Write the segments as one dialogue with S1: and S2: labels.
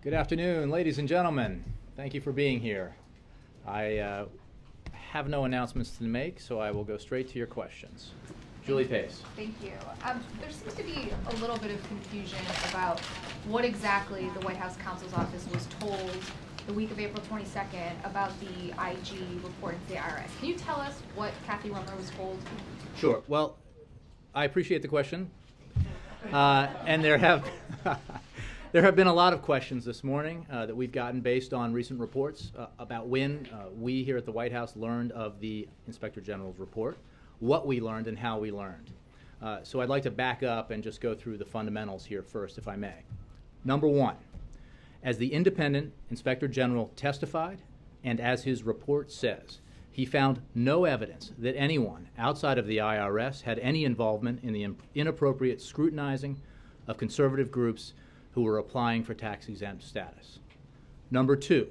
S1: Good afternoon, ladies and gentlemen. Thank you for being here. I have no announcements to make, so I will go straight to your questions. Julie Pace.
S2: Thank you. There seems to be a little bit of confusion about what exactly the White House counsel's office was told the week of April 22nd about the IG report to the IRS. Can you tell us what Kathy Rumler was told?
S1: Sure. Well, I appreciate the question. And there have been a lot of questions this morning that we've gotten based on recent reports about when we here at the White House learned of the Inspector General's report, what we learned, and how we learned. So I'd like to back up and just go through the fundamentals here first, if I may. Number one, as the independent Inspector General testified, and as his report says, he found no evidence that anyone outside of the IRS had any involvement in the inappropriate scrutinizing of conservative groups who were applying for tax-exempt status. Number two,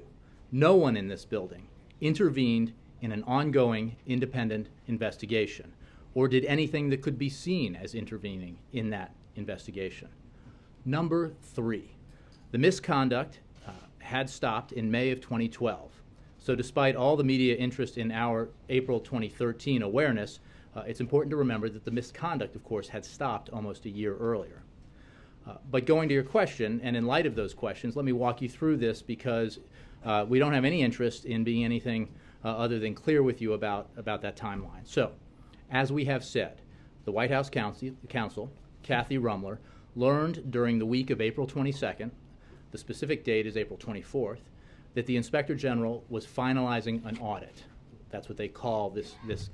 S1: no one in this building intervened in an ongoing independent investigation or did anything that could be seen as intervening in that investigation. Number three, the misconduct had stopped in May of 2012. So despite all the media interest in our April 2013 awareness, it's important to remember that the misconduct, of course, had stopped almost a year earlier. But going to your question, and in light of those questions, let me walk you through this because we don't have any interest in being anything other than clear with you about that timeline. So, as we have said, the White House counsel, Kathy Rumler, learned during the week of April 22nd, the specific date is April 24th, that the Inspector General was finalizing an audit. That's what they call this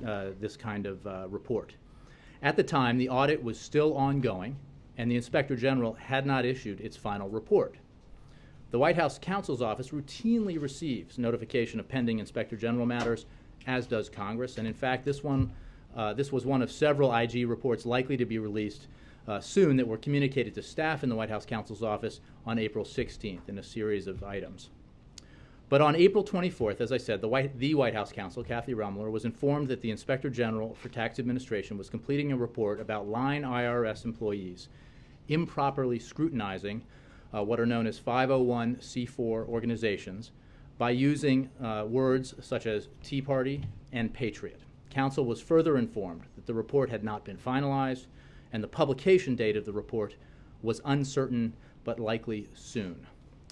S1: kind of report. At the time, the audit was still ongoing, and the Inspector General had not issued its final report. The White House counsel's office routinely receives notification of pending Inspector General matters, as does Congress, and in fact, this was one of several IG reports likely to be released soon that were communicated to staff in the White House counsel's office on April 16th in a series of items. But on April 24th, as I said, the White House counsel, Kathy Rumler, was informed that the Inspector General for Tax Administration was completing a report about line IRS employees improperly scrutinizing what are known as 501c4 organizations by using words such as Tea Party and Patriot. Counsel was further informed that the report had not been finalized and the publication date of the report was uncertain but likely soon.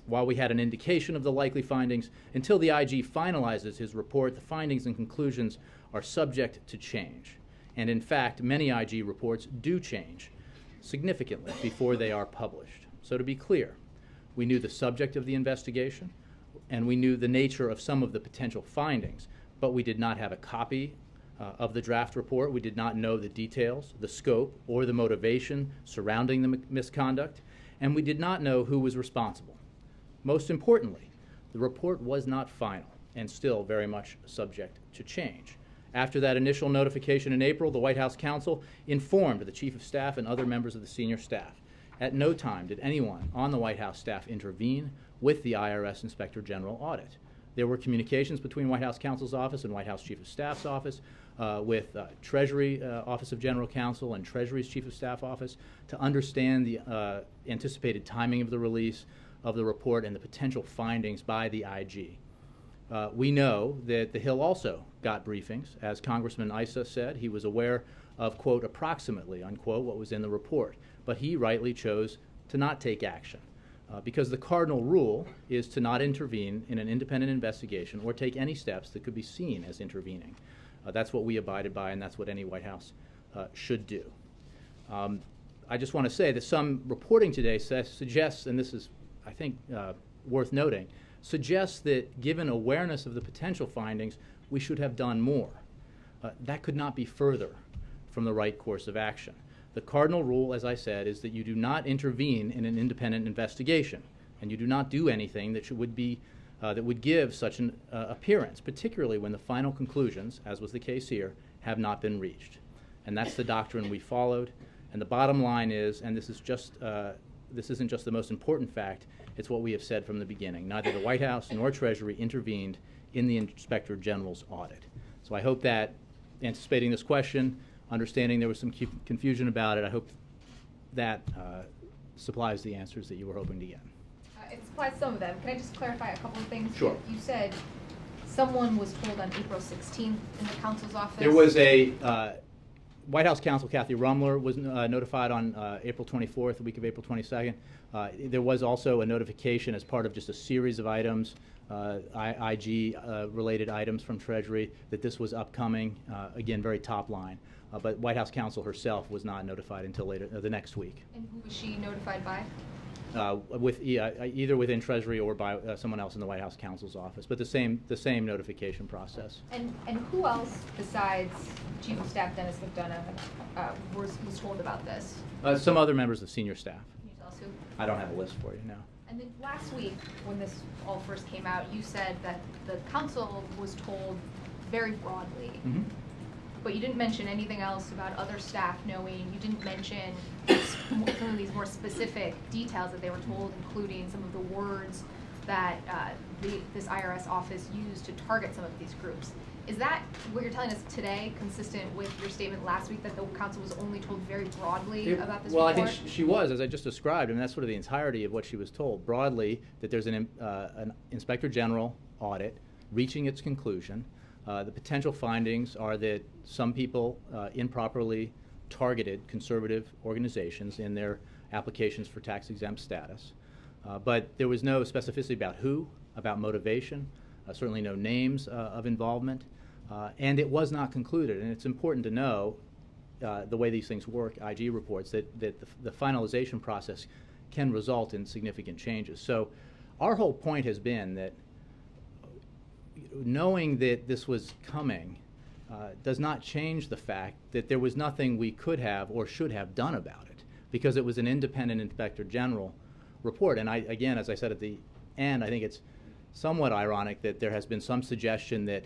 S1: While we had an indication of the likely findings, until the IG finalizes his report, the findings and conclusions are subject to change. And in fact, many IG reports do change significantly before they are published. So to be clear, we knew the subject of the investigation and we knew the nature of some of the potential findings, but we did not have a copy of the draft report. We did not know the details, the scope, or the motivation surrounding the misconduct, and we did not know who was responsible. Most importantly, the report was not final and still very much subject to change. After that initial notification in April, the White House counsel informed the Chief of Staff and other members of the senior staff. At no time did anyone on the White House staff intervene with the IRS Inspector General audit. There were communications between White House counsel's office and White House Chief of Staff's office with Treasury Office of General Counsel and Treasury's Chief of Staff office to understand the anticipated timing of the release of the report and the potential findings by the IG. We know that the Hill also got briefings. As Congressman Issa said, he was aware of, quote, approximately, unquote, what was in the report. But he rightly chose to not take action because the cardinal rule is to not intervene in an independent investigation or take any steps that could be seen as intervening. That's what we abided by, and that's what any White House should do. I just want to say that some reporting today suggests, and this is, I think, worth noting, suggests that given awareness of the potential findings, we should have done more. That could not be further from the right course of action. The cardinal rule, as I said, is that you do not intervene in an independent investigation, and you do not do anything that would give such an appearance, particularly when the final conclusions, as was the case here, have not been reached. And that's the doctrine we followed. And the bottom line is, and this isn't just the most important fact, it's what we have said from the beginning. Neither the White House nor Treasury intervened in the Inspector General's audit. So I hope that, anticipating this question, understanding there was some confusion about it, I hope that supplies the answers that you were hoping to get.
S2: it supplies some of them. Can I just clarify a couple of things?
S1: Sure.
S2: You said someone was told on April 16th in the counsel's office.
S1: There was a White House counsel, Kathy Rumler, was notified on April 24th, the week of April 22nd. There was also a notification as part of just a series of items, IG-related items from Treasury, that this was upcoming, again, very top line. But White House counsel herself was not notified until later, the next week.
S2: And who was she notified by?
S1: Either within Treasury or by someone else in the White House counsel's office, but the same notification process.
S2: And who else besides Chief of Staff Dennis McDonough was told about this?
S1: Some other members of senior staff.
S2: Can you tell us who?
S1: I don't have a list for you, no.
S2: And then last week, when this all first came out, you said that the council was told very broadly.
S1: Mm-hmm.
S2: But you didn't mention anything else about other staff knowing. You didn't mention some of these more specific details that they were told, including some of the words that this IRS office used to target some of these groups. Is that what you're telling us today, consistent with your statement last week that the council was only told very broadly about this report?
S1: I think she was, as I just described. I mean, that's sort of the entirety of what she was told. Broadly, that there's an Inspector General audit reaching its conclusion. The potential findings are that some people improperly targeted conservative organizations in their applications for tax-exempt status. But there was no specificity about who, about motivation, certainly no names of involvement, and it was not concluded. And it's important to know the way these things work, IG reports, that the finalization process can result in significant changes. So our whole point has been that knowing that this was coming does not change the fact that there was nothing we could have or should have done about it, because it was an independent Inspector General report. And again, as I said at the end, I think it's somewhat ironic that there has been some suggestion that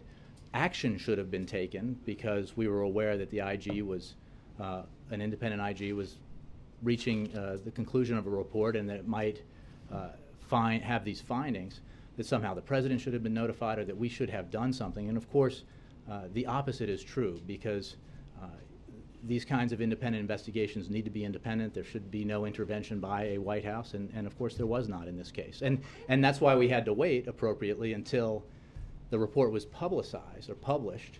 S1: action should have been taken because we were aware that the IG was, an independent IG was reaching the conclusion of a report and that it might have these findings, that somehow the President should have been notified or that we should have done something. And of course, the opposite is true, because these kinds of independent investigations need to be independent. There should be no intervention by a White House, and of course there was not in this case. And that's why we had to wait appropriately until the report was publicized or published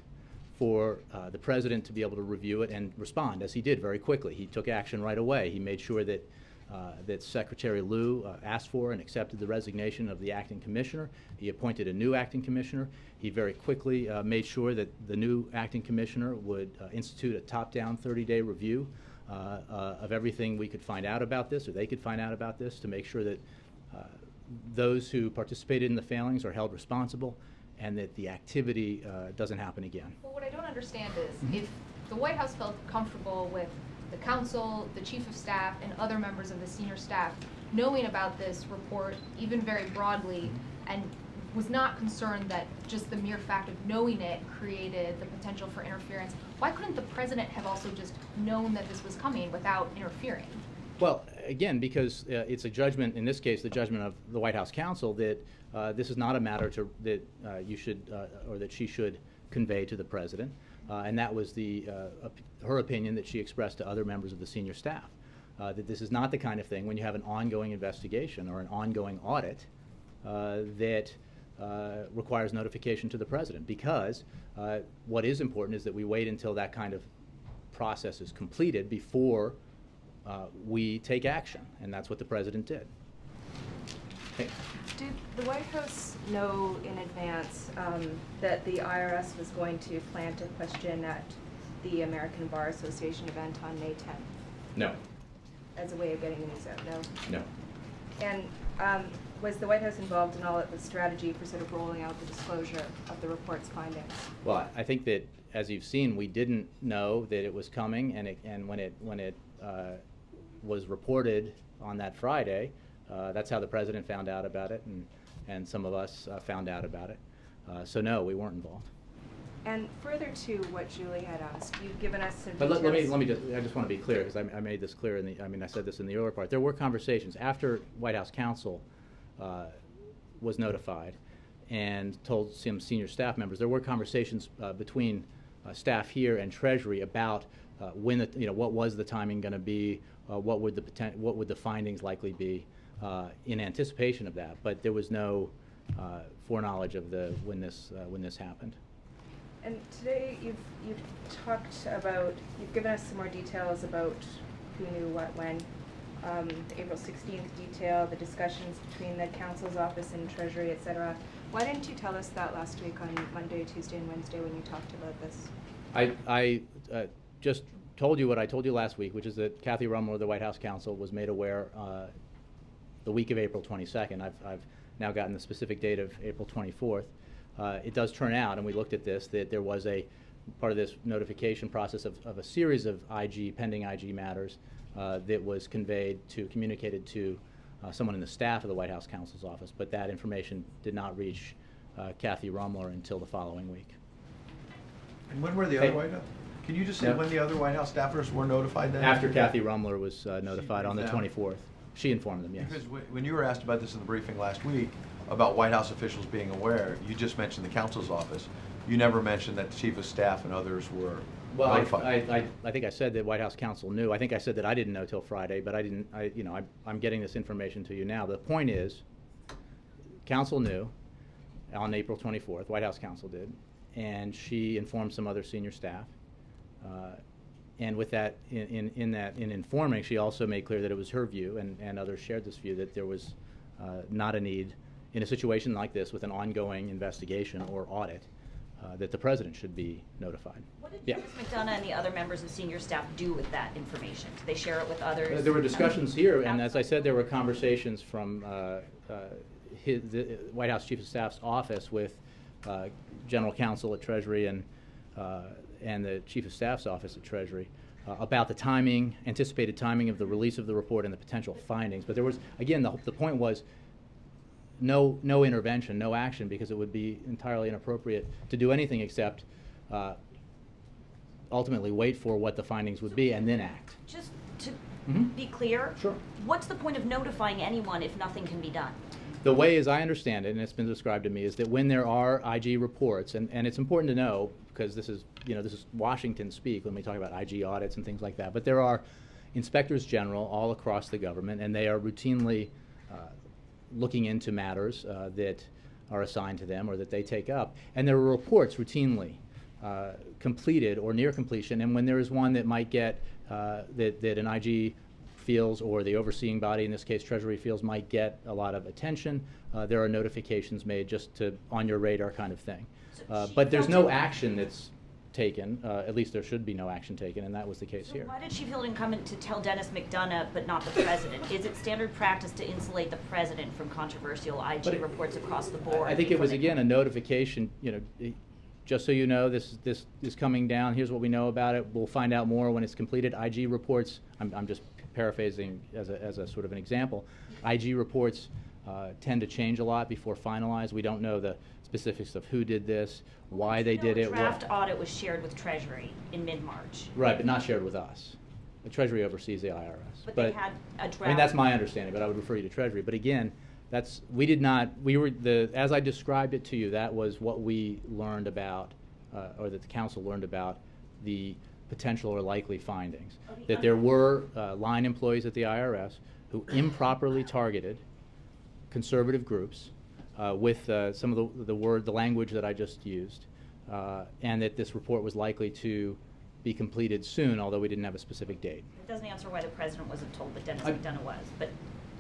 S1: for the President to be able to review it and respond, as he did very quickly. He took action right away. He made sure that that Secretary Liu asked for and accepted the resignation of the acting commissioner. He appointed a new acting commissioner. He very quickly made sure that the new acting commissioner would institute a top-down 30-day review of everything we could find out about this, or they could find out about this, to make sure that those who participated in the failings are held responsible and that the activity doesn't happen again.
S2: Well, what I don't understand is if the White House felt comfortable with the council, the chief of staff, and other members of the senior staff knowing about this report, even very broadly, and was not concerned that just the mere fact of knowing it created the potential for interference, why couldn't the President have also just known that this was coming without interfering?
S1: Well, again, because it's a judgment, in this case, the judgment of the White House counsel, that this is not a matter that you should, or that she should convey to the President. And that was her opinion that she expressed to other members of the senior staff, that this is not the kind of thing, when you have an ongoing investigation or an ongoing audit, that requires notification to the President, because what is important is that we wait until that kind of process is completed before we take action, and that's what the President did. Hey.
S3: Did the White House know in advance that the IRS was going to plan to question at the American Bar Association event on May 10th?
S1: No.
S3: As a way of getting the news out? No?
S1: No.
S3: And was the White House involved in all of the strategy for sort of rolling out the disclosure of the report's findings?
S1: Well, I think that, as you've seen, we didn't know that it was coming, and when it was reported on that Friday, that's how the President found out about it, and some of us found out about it. So no, we weren't involved.
S3: And further to what Julie had asked, you've given us some
S1: But
S3: details.
S1: let me just, I just want to be clear, because I made this clear I said this in the earlier part. There were conversations after White House counsel was notified and told some senior staff members. There were conversations between staff here and Treasury about when what was the timing going to be, what would the findings likely be. in anticipation of that, but there was no foreknowledge of when this happened.
S3: And today you've given us some more details about who knew what when. The April 16th detail, the discussions between the council's office and Treasury, etc. Why didn't you tell us that last week on Monday, Tuesday, and Wednesday when you talked about this?
S1: I just told you what I told you last week, which is that Kathy Rumler, the White House counsel, was made aware the week of April 22nd. I've now gotten the specific date of April 24th. It does turn out, and we looked at this, that there was a part of this notification process of a series of pending IG matters that was communicated to someone in the staff of the White House counsel's office, but that information did not reach Kathy Rumler until the following week.
S4: And when were the other White House? Can you just say when the other White House staffers were notified then?
S1: After Kathy Rumler was notified on the 24th. She informed them, yes.
S4: Because when you were asked about this in the briefing last week, about White House officials being aware, you just mentioned the counsel's office. You never mentioned that the chief of staff and others were notified.
S1: I think I said that White House counsel knew. I think I said that I didn't know till Friday, but I'm getting this information to you now. The point is, counsel knew on April 24th, White House counsel did, and she informed some other senior staff. And with that, in informing, she also made clear that it was her view, and others shared this view, that there was not a need in a situation like this with an ongoing investigation or audit that the president should be notified.
S5: What did Dennis McDonough and the other members of senior staff do with that information? Did they share it with others?
S1: There were discussions here, and as I said, there were conversations from the White House Chief of Staff's office with General Counsel at Treasury and the Chief of Staff's office at Treasury about the anticipated timing of the release of the report and the potential findings. But there was, again, the point was no intervention, no action, because it would be entirely inappropriate to do anything except ultimately wait for what the findings would be and then act.
S5: Just to be clear,
S1: sure.
S5: What's the point of notifying anyone if nothing can be done?
S1: The way, as I understand it, and it's been described to me, is that when there are IG reports, and it's important to know, because this is Washington speak when we talk about IG audits and things like that, but there are inspectors general all across the government, and they are routinely looking into matters that are assigned to them or that they take up. And there are reports routinely completed or near completion, and when there is one that might get, that an IG feels, or the overseeing body, in this case Treasury feels, might get a lot of attention, there are notifications made just to on your radar kind of thing. But there's no action that's taken, at least there should be no action taken, and that was the case here.
S5: Why did she feel it incumbent to tell Dennis McDonough but not the president? Is it standard practice to insulate the president from controversial IG reports across the board?
S1: I think it was, again, a notification, just so you know, this is coming down, here's what we know about it, we'll find out more when it's completed. IG reports, I'm just paraphrasing as a sort of an example, IG reports tend to change a lot before finalized. We don't know the specifics of who did this, why they did it.
S5: The draft audit was shared with Treasury in mid-March.
S1: Right, but not shared with us. The Treasury oversees the IRS.
S5: But they had a draft.
S1: I mean, that's my understanding, but I would refer you to Treasury. But again, as I described it to you, that was what we learned about, or that the council learned about the potential or likely findings. That there were line employees at the IRS who improperly targeted conservative groups with some of the language that I just used, and that this report was likely to be completed soon, although we didn't have a specific date.
S5: It doesn't answer why the president wasn't told, but Dennis McDonough was. But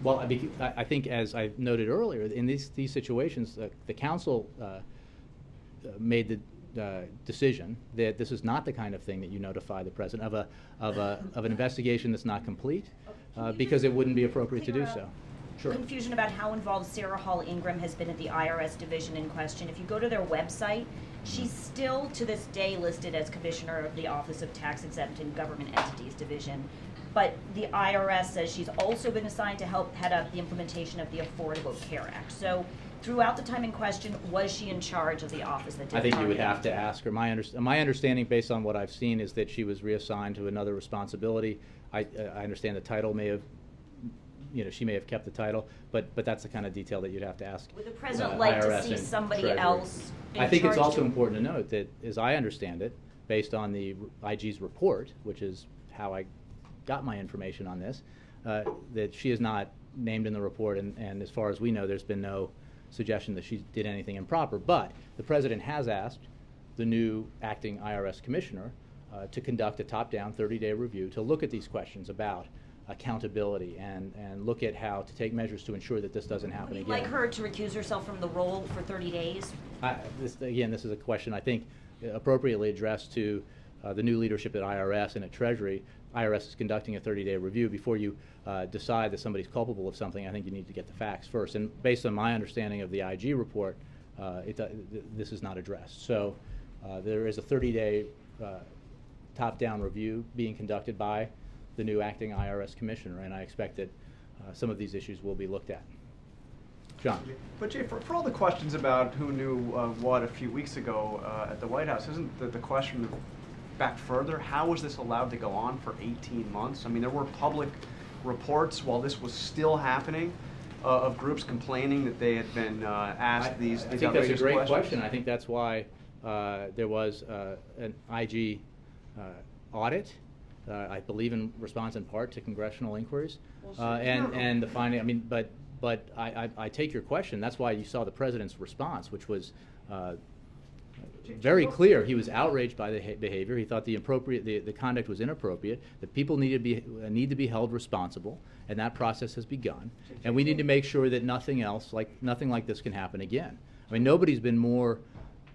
S1: well, I think, as I noted earlier, in these situations, the council made the decision that this is not the kind of thing that you notify the president of an investigation that's not complete, because it wouldn't be appropriate to do so. Sure.
S5: Confusion about how involved Sarah Hall Ingram has been at the IRS division in question. If you go to their website, she's still to this day listed as commissioner of the Office of Tax Exempt and Government Entities Division. But the IRS says she's also been assigned to help head up the implementation of the Affordable Care Act. So throughout the time in question, was she in charge of the office that did
S1: I think you would have to ask her. My understanding, based on what I've seen, is that she was reassigned to another responsibility. I understand the title may have, she may have kept the title, but that's the kind of detail that you'd have to ask.
S5: Would the president like to see somebody else in charge?
S1: I think it's also important to note that, as I understand it, based on the IG's report, which is how I got my information on this, that she is not named in the report, and as far as we know, there's been no suggestion that she did anything improper. But the President has asked the new acting IRS commissioner to conduct a top-down 30-day review to look at these questions about accountability and look at how to take measures to ensure that this doesn't happen
S5: Would
S1: again.
S5: you like her to recuse herself from the role for 30 days?
S1: This is a question I think appropriately addressed to the new leadership at IRS and at Treasury. IRS is conducting a 30-day review. Before you decide that somebody's culpable of something, I think you need to get the facts first. And based on my understanding of the IG report, this is not addressed. So there is a 30-day top-down review being conducted by the new acting IRS commissioner, and I expect that some of these issues will be looked at. John.
S6: But Jay, for all the questions about who knew what a few weeks ago at the White House, isn't the question back further? How was this allowed to go on for 18 months? I mean, there were public reports while this was still happening of groups complaining that they had been asked these
S1: I think that's a
S6: outrageous
S1: great
S6: questions.
S1: question. I think that's why there was an IG audit, I believe in response in part to congressional inquiries, and the finding. I mean, but I take your question. That's why you saw the president's response, which was very clear. He was outraged by the behavior. He thought the conduct was inappropriate. That people need to be held responsible, and that process has begun. And we need to make sure that nothing like this can happen again. I mean, nobody's been more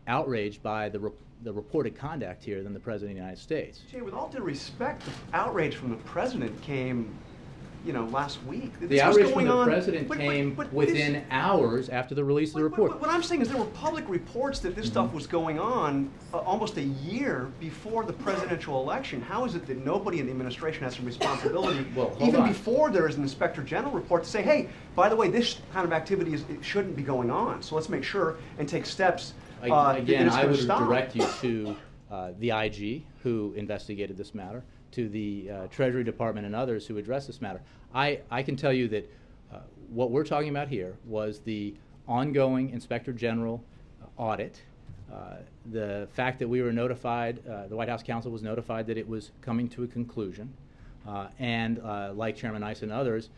S1: outraged by the reported conduct here than the President of the United States.
S6: Jay, with all due respect, the outrage from the president came, last week.
S1: The outrage from the President came within hours after the release of the report.
S6: What I'm saying is there were public reports that this stuff was going on almost a year before the presidential election. How is it that nobody in the administration has some responsibility, even before there is an Inspector General report, to say, hey, by the way, this kind of activity it shouldn't be going on, so let's make sure and take steps.
S1: Again, I would
S6: stop.
S1: direct you to the IG, who investigated this matter, to the Treasury Department and others who addressed this matter. I can tell you that what we're talking about here was the ongoing Inspector General audit. The fact that we were notified, the White House counsel was notified that it was coming to a conclusion, and like Chairman Ice and others,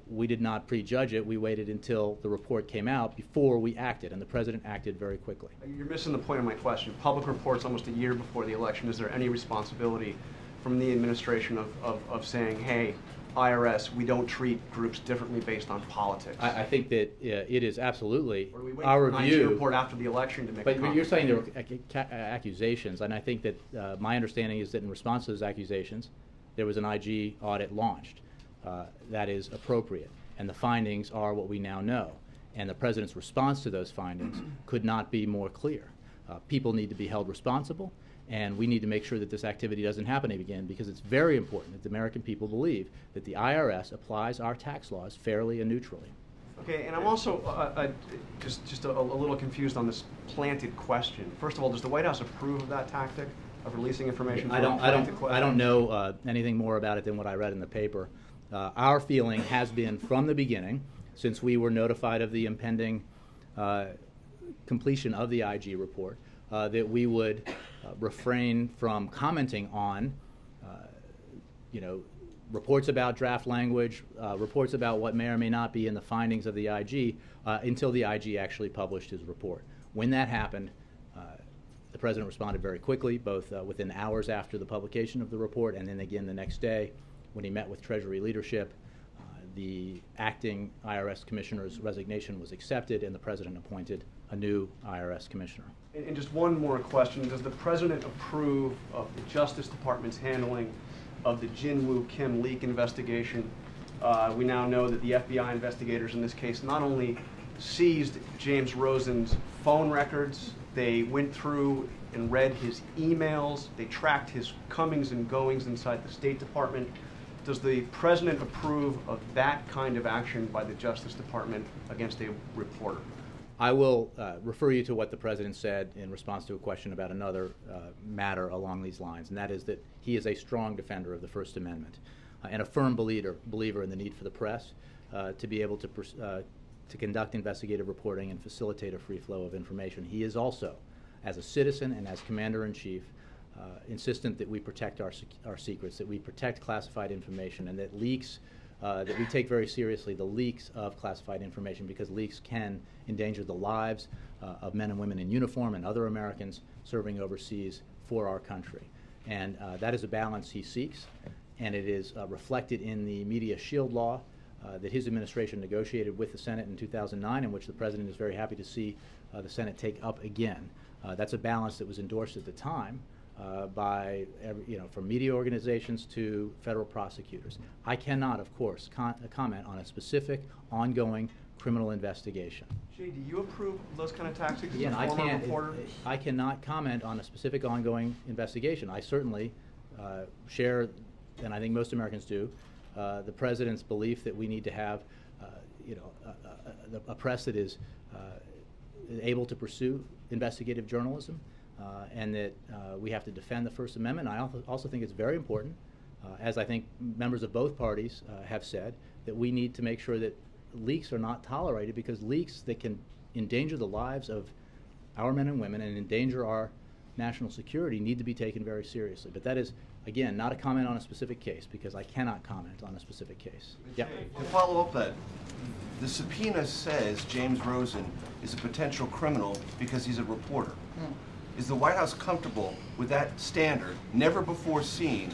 S1: we did not prejudge it. We waited until the report came out before we acted, and the President acted very quickly.
S6: You're missing the point of my question. Public reports almost a year before the election. Is there any responsibility from the administration of saying, hey, IRS, we don't treat groups differently based on politics?
S1: I think that it is absolutely
S6: Or do we wait
S1: our
S6: for an IG
S1: review.
S6: report after the election to make a
S1: But
S6: comment?
S1: you're saying there were accusations, and I think that my understanding is that in response to those accusations, there was an IG audit launched. That is appropriate, and the findings are what we now know. And the President's response to those findings could not be more clear. People need to be held responsible, and we need to make sure that this activity doesn't happen again, because it's very important that the American people believe that the IRS applies our tax laws fairly and neutrally.
S6: Okay, and I'm also just a little confused on this planted question. First of all, does the White House approve of that tactic of releasing information?
S1: I don't know anything more about it than what I read in the paper. Our feeling has been from the beginning, since we were notified of the impending completion of the IG report, that we would refrain from commenting on, reports about draft language, reports about what may or may not be in the findings of the IG, until the IG actually published his report. When that happened, the President responded very quickly, both within hours after the publication of the report and then again the next day when he met with Treasury leadership. The acting IRS commissioner's resignation was accepted, and the President appointed a new IRS commissioner.
S6: And just one more question. Does the President approve of the Justice Department's handling of the Jin Woo Kim leak investigation? We now know that the FBI investigators in this case not only seized James Rosen's phone records, they went through and read his emails, they tracked his comings and goings inside the State Department. Does the President approve of that kind of action by the Justice Department against a reporter?
S1: I will refer you to what the President said in response to a question about another matter along these lines, and that is that he is a strong defender of the First Amendment and a firm believer in the need for the press to be able to conduct investigative reporting and facilitate a free flow of information. He is also, as a citizen and as Commander-in-Chief, insistent that we protect our secrets, that we protect classified information, and that leaks that we take very seriously the leaks of classified information, because leaks can endanger the lives of men and women in uniform and other Americans serving overseas for our country. And that is a balance he seeks, and it is reflected in the media shield law that his administration negotiated with the Senate in 2009, and which the President is very happy to see the Senate take up again. That's a balance that was endorsed at the time by from media organizations to federal prosecutors. I cannot, of course, comment on a specific ongoing criminal investigation.
S6: Jay, do you approve those kind of tactics
S1: Again,
S6: as a former reporter?
S1: I cannot comment on a specific ongoing investigation. I certainly share, and I think most Americans do, the President's belief that we need to have a press that is able to pursue investigative journalism, and that we have to defend the First Amendment. I also think it's very important, as I think members of both parties have said, that we need to make sure that leaks are not tolerated, because leaks that can endanger the lives of our men and women and endanger our national security need to be taken very seriously. But that is, again, not a comment on a specific case, because I cannot comment on a specific case.
S7: Yeah. To follow up that, the subpoena says James Rosen is a potential criminal because he's a reporter. Is the White House comfortable with that standard, never before seen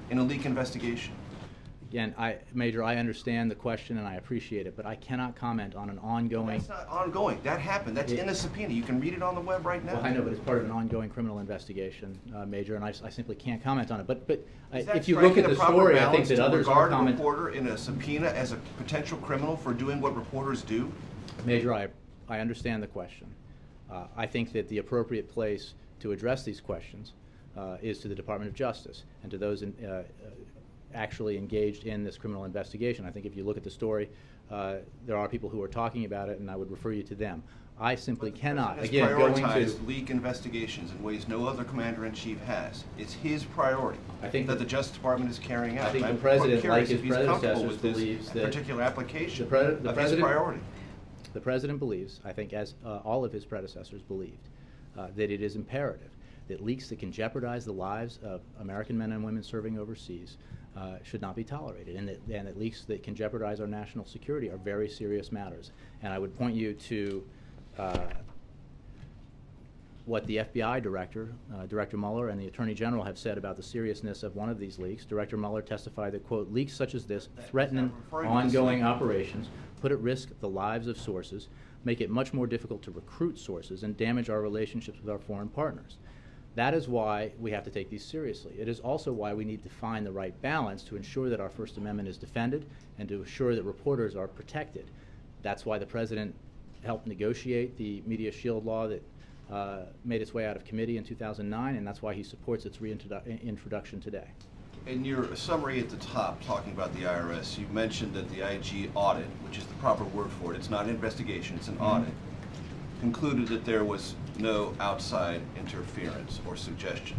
S7: in a leak investigation?
S1: Again, Major, I understand the question and I appreciate it, but I cannot comment on an ongoing...
S7: That's not ongoing. That happened. That's in a subpoena. You can read it on the web right now.
S1: Well, I know, but it's part of an ongoing criminal investigation, Major, and I simply can't comment on it. But if you look at the story, I think that others are commenting...
S7: regard a reporter in a subpoena as a potential criminal for doing what reporters do?
S1: Major, I understand the question. I think that the appropriate place to address these questions is to the Department of Justice and to those actually engaged in this criminal investigation. I think if you look at the story, there are people who are talking about it, and I would refer you to them. I simply cannot.
S7: Again, prioritized leak investigations in ways no other commander-in-chief has. It's his priority. I think that the Justice Department is carrying out.
S1: I think the President, like his predecessors, believes that
S7: particular application
S1: of his priority.
S7: The
S1: President believes, I think, as all of his predecessors believed, that it is imperative that leaks that can jeopardize the lives of American men and women serving overseas should not be tolerated, and that leaks that can jeopardize our national security are very serious matters. And I would point you to what the FBI director, Director Mueller, and the Attorney General have said about the seriousness of one of these leaks. Director Mueller testified that, quote, leaks such as this threaten ongoing operations, put at risk the lives of sources, make it much more difficult to recruit sources, and damage our relationships with our foreign partners. That is why we have to take these seriously. It is also why we need to find the right balance to ensure that our First Amendment is defended and to assure that reporters are protected. That's why the President helped negotiate the media shield law that made its way out of committee in 2009, and that's why he supports its reintroduction today.
S7: In your summary at the top, talking about the IRS, you mentioned that the IG audit, which is the proper word for it, it's not an investigation, it's an audit, concluded that there was no outside interference or suggestion.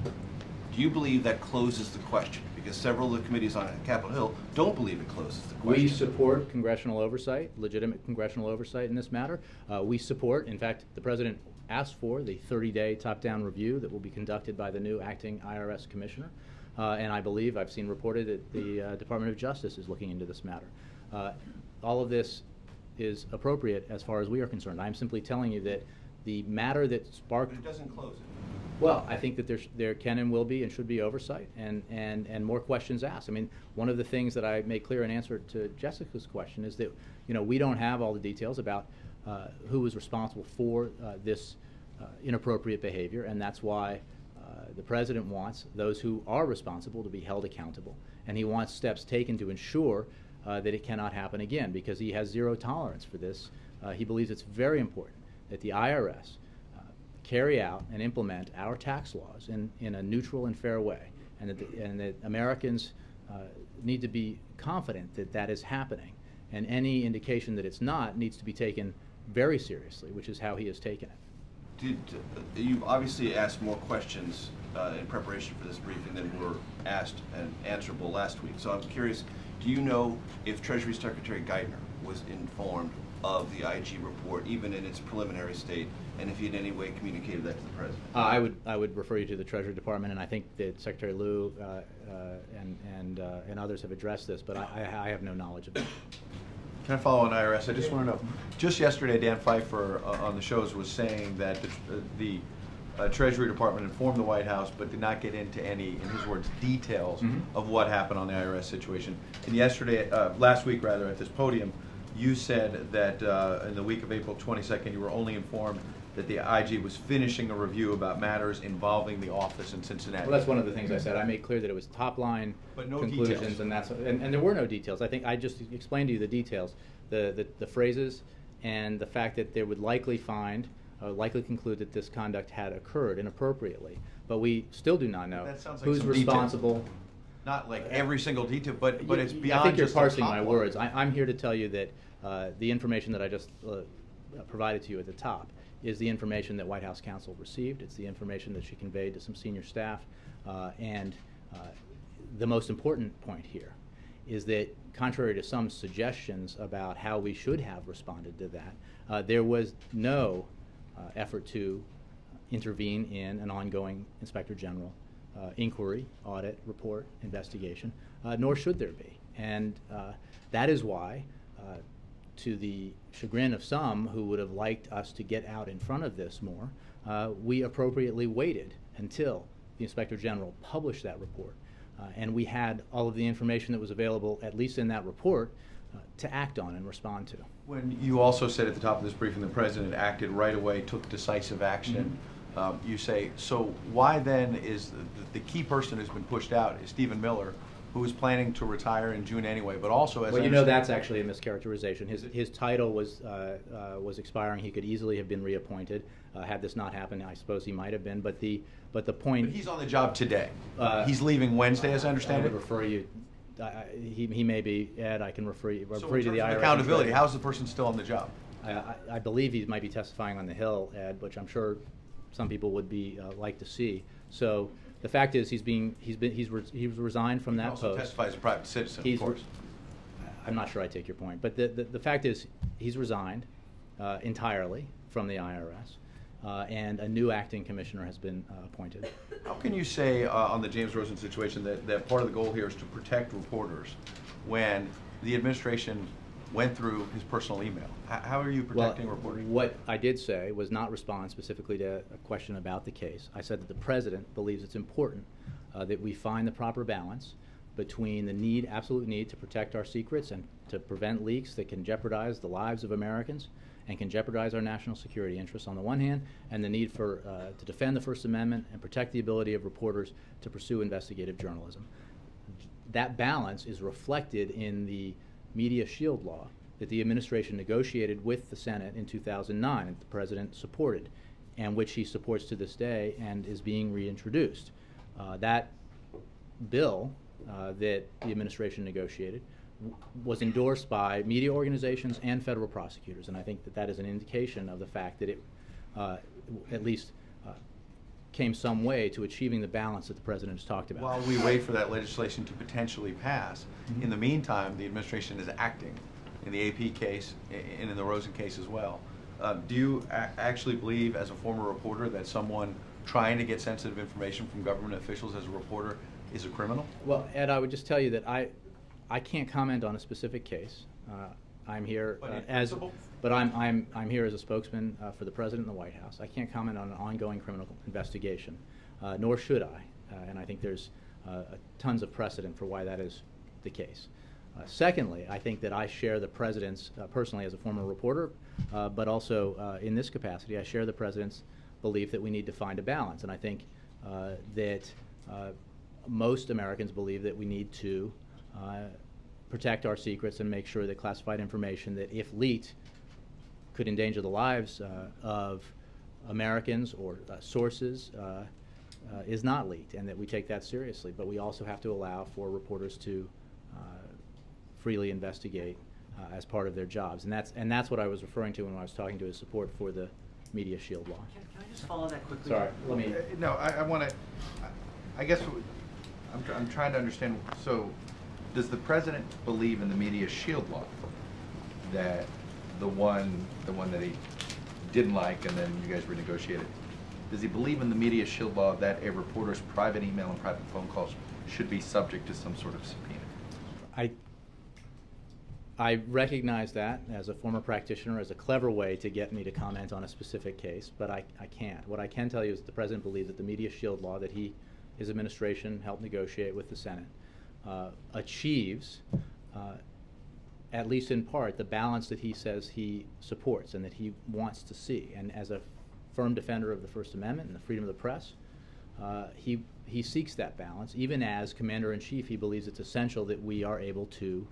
S7: Do you believe that closes the question? Because several of the committees on Capitol Hill don't believe it closes the question.
S1: We support congressional oversight, legitimate congressional oversight in this matter. We support, in fact, the President asked for the 30-day top-down review that will be conducted by the new acting IRS commissioner. And I believe, I've seen reported that the Department of Justice is looking into this matter. All of this is appropriate as far as we are concerned. I'm simply telling you that the matter that sparked...
S7: But it doesn't close it.
S1: Well, I think that there can and will be and should be oversight and more questions asked. I mean, one of the things that I make clear in answer to Jessica's question is that, we don't have all the details about who was responsible for this inappropriate behavior, and that's why the President wants those who are responsible to be held accountable, and he wants steps taken to ensure that it cannot happen again, because he has zero tolerance for this. He believes it's very important that the IRS carry out and implement our tax laws in a neutral and fair way, and that Americans need to be confident that that is happening, and any indication that it's not needs to be taken very seriously, which is how he has taken it.
S7: You've obviously asked more questions in preparation for this briefing than were asked and answerable last week. So I'm curious, do you know if Treasury Secretary Geithner was informed of the IG report, even in its preliminary state, and if you in any way communicated that to the president?
S1: I would refer you to the Treasury Department, and I think that Secretary Liu and others have addressed this, but I have no knowledge of it.
S4: Can I follow on IRS? I just want to know, just yesterday Dan Pfeiffer on the shows was saying that the Treasury Department informed the White House but did not get into any, in his words, details of what happened on the IRS situation. And yesterday, last week rather, at this podium, you said that in the week of April 22nd, you were only informed that the IG was finishing a review about matters involving the office in Cincinnati.
S1: Well, that's one of the things I said. I made clear that it was top line
S4: But no
S1: conclusions,
S4: details.
S1: and there were no details. I think I just explained to you the details, the phrases, and the fact that they would likely conclude that this conduct had occurred inappropriately. But we still do not know
S4: That sounds like
S1: who's
S4: some detail.
S1: responsible.
S4: Not like every single detail, but it's beyond
S1: I think you're
S4: just the
S1: parsing
S4: top
S1: my
S4: line.
S1: words. I'm here to tell you that the information that I just provided to you at the top is the information that White House counsel received. It's the information that she conveyed to some senior staff. And the most important point here is that contrary to some suggestions about how we should have responded to that, there was no effort to intervene in an ongoing Inspector General inquiry, audit, report, investigation, nor should there be. And that is why, to the chagrin of some who would have liked us to get out in front of this more, we appropriately waited until the Inspector General published that report. And we had all of the information that was available, at least in that report, to act on and respond to.
S4: When you also said at the top of this briefing the president acted right away, took decisive action, you say, so why then is the key person who's been pushed out is Stephen Miller, who is planning to retire in June anyway, but also as
S1: Well,
S4: I
S1: you know,
S4: understand-
S1: that's actually a mischaracterization. His title was expiring. He could easily have been reappointed. Had this not happened, I suppose he might have been. But the point.
S4: But he's on the job today. He's leaving Wednesday, as I
S1: I
S4: understand
S1: would
S4: it.
S1: refer you. He may be, Ed. I can refer you
S4: So
S1: to
S4: in
S1: the
S4: terms of
S1: IRS.
S4: accountability, how's the person still on the job?
S1: I believe he might be testifying on the Hill, Ed, which I'm sure some people would be like to see. So the fact is, he's resigned from
S4: He
S1: that
S4: also
S1: post.
S4: testifies as a private citizen,
S1: He's
S4: of course.
S1: I'm not sure I take your point, but the fact is, he's resigned entirely from the IRS, and a new acting commissioner has been appointed.
S4: How can you say on the James Rosen situation that part of the goal here is to protect reporters when the administration went through his personal email? How are you protecting reporters?
S1: What I did say was not respond specifically to a question about the case. I said that the president believes it's important that we find the proper balance between the absolute need to protect our secrets and to prevent leaks that can jeopardize the lives of Americans and can jeopardize our national security interests on the one hand, and the need for to defend the First Amendment and protect the ability of reporters to pursue investigative journalism. That balance is reflected in the media shield law that the administration negotiated with the Senate in 2009 and the president supported, and which he supports to this day and is being reintroduced. That bill that the administration negotiated was endorsed by media organizations and federal prosecutors, and I think that is an indication of the fact that it at least came some way to achieving the balance that the president has talked about.
S4: While we wait for that legislation to potentially pass, in the meantime, the administration is acting in the AP case and in the Rosen case as well. Do you actually believe, as a former reporter, that someone trying to get sensitive information from government officials as a reporter is a criminal?
S1: Well, Ed, I would just tell you that I can't comment on a specific case. I'm here
S4: But in principle?
S1: I'm here as a spokesman for the president and the White House. I can't comment on an ongoing criminal investigation, nor should I. And I think there's tons of precedent for why that is the case. Secondly, I think that I share the president's, personally as a former reporter, but also in this capacity, I share the president's belief that we need to find a balance. And I think that most Americans believe that we need to protect our secrets and make sure that classified information that, if leaked, could endanger the lives of Americans or sources is not leaked, and that we take that seriously. But we also have to allow for reporters to freely investigate as part of their jobs, and that's what I was referring to when I was talking to his support for the media shield law.
S8: Can I just follow that quickly?
S1: Sorry, let me.
S9: No, I want to. I guess I'm trying to understand. So, does the president believe in the media shield law that the one that he didn't like, and then you guys renegotiated. Does he believe in the media shield law that a reporter's private email and private phone calls should be subject to some sort of subpoena?
S1: I recognize that as a former practitioner as a clever way to get me to comment on a specific case, but I can't. What I can tell you is that the President believes that the media shield law that his administration helped negotiate with the Senate achieves, at least in part, the balance that he says he supports and that he wants to see. And as a firm defender of the First Amendment and the freedom of the press, he seeks that balance. Even as Commander-in-Chief, he believes it's essential that we are able to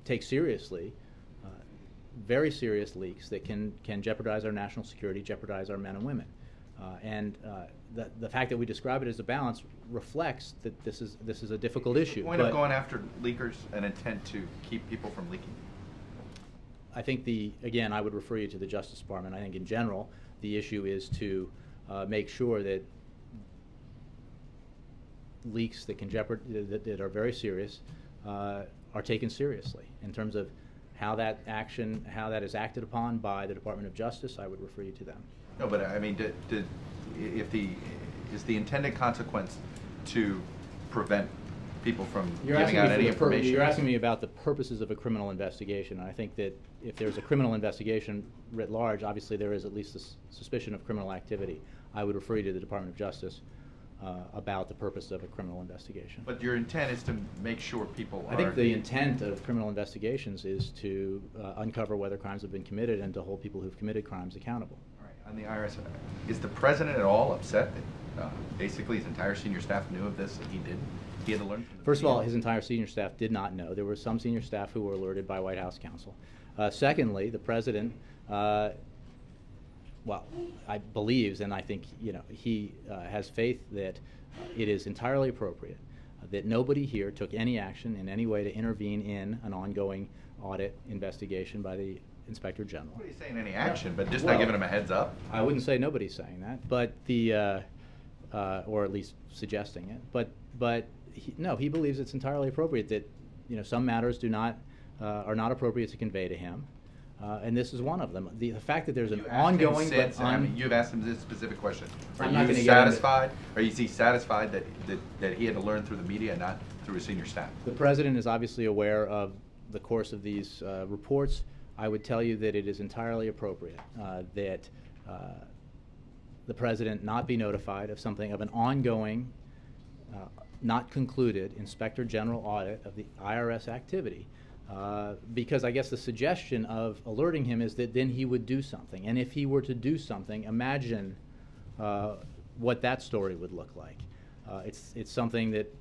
S1: take seriously very serious leaks that can jeopardize our national security, jeopardize our men and women. The fact that we describe it as a balance reflects that this is a difficult issue.
S9: Is the point of going after leakers an intent to keep people from leaking?
S1: I think again, I would refer you to the Justice Department. I think in general, the issue is to make sure that leaks that can that are very serious are taken seriously. In terms of how that is acted upon by the Department of Justice, I would refer you to them.
S9: No, but I mean, is the intended consequence to prevent people from giving out any information?
S1: You're asking me about the purposes of a criminal investigation. And I think that if there's a criminal investigation writ large, obviously there is at least a suspicion of criminal activity. I would refer you to the Department of Justice about the purpose of a criminal investigation.
S9: But your intent is to make sure people are...
S1: I think the intent of criminal investigations is to uncover whether crimes have been committed and to hold people who've committed crimes accountable.
S9: All right. On the IRS, is the President at all upset that basically his entire senior staff knew of this and he didn't? He had to learn from the
S1: First of all, his entire senior staff did not know. There were some senior staff who were alerted by White House counsel. Secondly, the President, well, I believes, and I think he has faith that it is entirely appropriate that nobody here took any action in any way to intervene in an ongoing audit investigation by the Inspector General.
S9: Nobody's saying any action, but just not giving him a heads up.
S1: I wouldn't say nobody's saying that, but or at least suggesting it. But no, he believes it's entirely appropriate that some matters are not appropriate to convey to him. And this is one of them. The fact that there's an ongoing...
S9: You've asked him this specific question.
S1: I'm not
S9: Are
S1: gonna
S9: you
S1: get into-
S9: satisfied? Is he satisfied that he had to learn through the media and not through his senior staff?
S1: The President is obviously aware of the course of these reports. I would tell you that it is entirely appropriate that the President not be notified of an ongoing, not concluded Inspector General audit of the IRS activity. Because I guess the suggestion of alerting him is that then he would do something. And if he were to do something, imagine what that story would look like. It's something that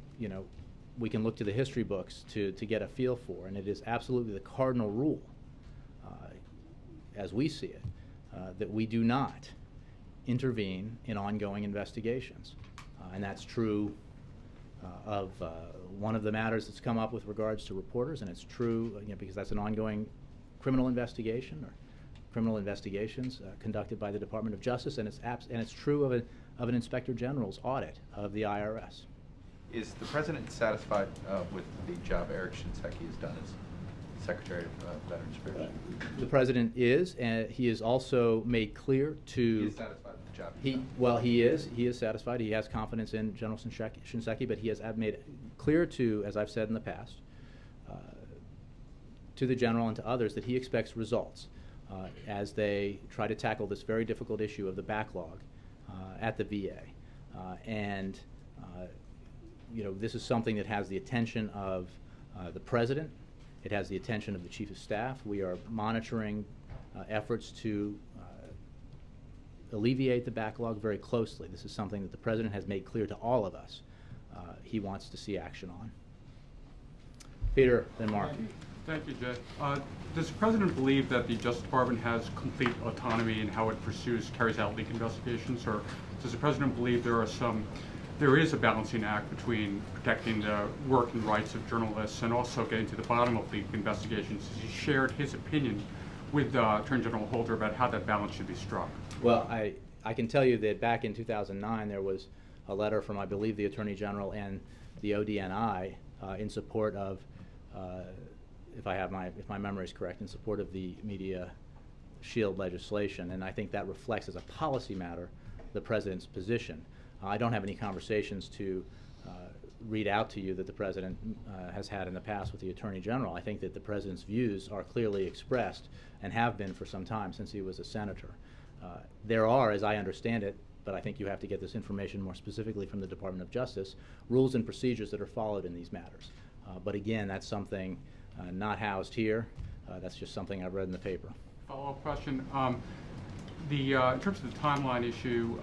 S1: we can look to the history books to get a feel for, and it is absolutely the cardinal rule, as we see it, that we do not intervene in ongoing investigations. And that's true of one of the matters that's come up with regards to reporters, and it's true because that's an ongoing criminal investigation or criminal investigations conducted by the Department of Justice, and it's true of an Inspector General's audit of the IRS.
S9: Is the President satisfied with the job Eric Shinseki has done as Secretary of Veterans Affairs?
S1: The President is, and he is also made clear to...
S9: He is satisfied with the job.
S1: He is satisfied. He has confidence in General Shinseki, but he has made it clear to, as I've said in the past, to the General and to others that he expects results as they try to tackle this very difficult issue of the backlog at the VA. This is something that has the attention of the President. It has the attention of the Chief of Staff. We are monitoring efforts to alleviate the backlog very closely. This is something that the President has made clear to all of us he wants to see action on. Peter, then Mark.
S8: Thank you, Jay. Does the President believe that the Justice Department has complete autonomy in how it carries out leak investigations, or does the President believe there is a balancing act between protecting the work and rights of journalists and also getting to the bottom of leak investigations? Has he shared his opinion with Attorney General Holder about how that balance should be struck?
S1: Well, I can tell you that back in 2009 there was a letter from, I believe, the Attorney General and the ODNI in support of if my memory is correct, in support of the media shield legislation, and I think that reflects as a policy matter the President's position. I don't have any conversations to read out to you that the President has had in the past with the Attorney General. I think that the President's views are clearly expressed and have been for some time since he was a senator. There are, as I understand it, but I think you have to get this information more specifically from the Department of Justice, rules and procedures that are followed in these matters. But again, that's something not housed here. That's just something I've read in the paper.
S8: Follow-up question. In terms of the timeline issue,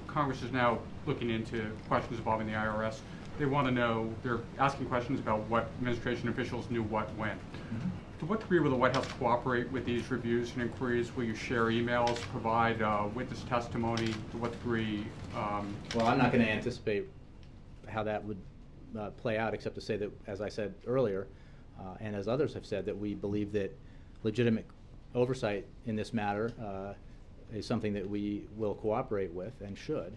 S8: Congress is now looking into questions involving the IRS. They want to know, they're asking questions about what administration officials knew what when. Mm-hmm. To what degree will the White House cooperate with these reviews and inquiries? Will you share emails, provide witness testimony? To what degree?
S1: Well, I'm not going to anticipate how that would play out, except to say that, as I said earlier, and as others have said, that we believe that legitimate oversight in this matter is something that we will cooperate with and should.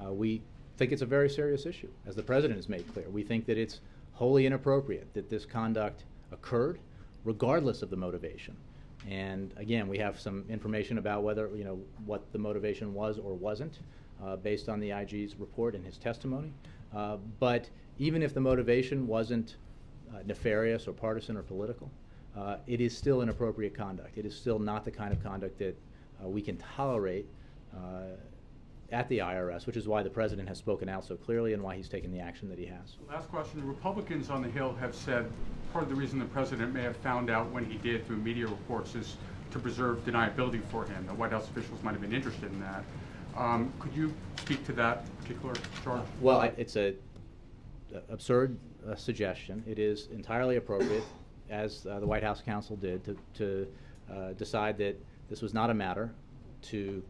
S1: We think it's a very serious issue, as the President has made clear. We think that it's wholly inappropriate that this conduct occurred, regardless of the motivation. And again, we have some information about whether, what the motivation was or wasn't, based on the IG's report and his testimony. But even if the motivation wasn't nefarious or partisan or political, it is still inappropriate conduct. It is still not the kind of conduct that we can tolerate at the IRS, which is why the President has spoken out so clearly and why he's taken the action that he has.
S8: Last question. Republicans on the Hill have said part of the reason the President may have found out when he did through media reports is to preserve deniability for him. The White House officials might have been interested in that. Could you speak to that particular charge?
S1: Well, it's an absurd suggestion. It is entirely appropriate, as the White House counsel did, to decide that this was not a matter to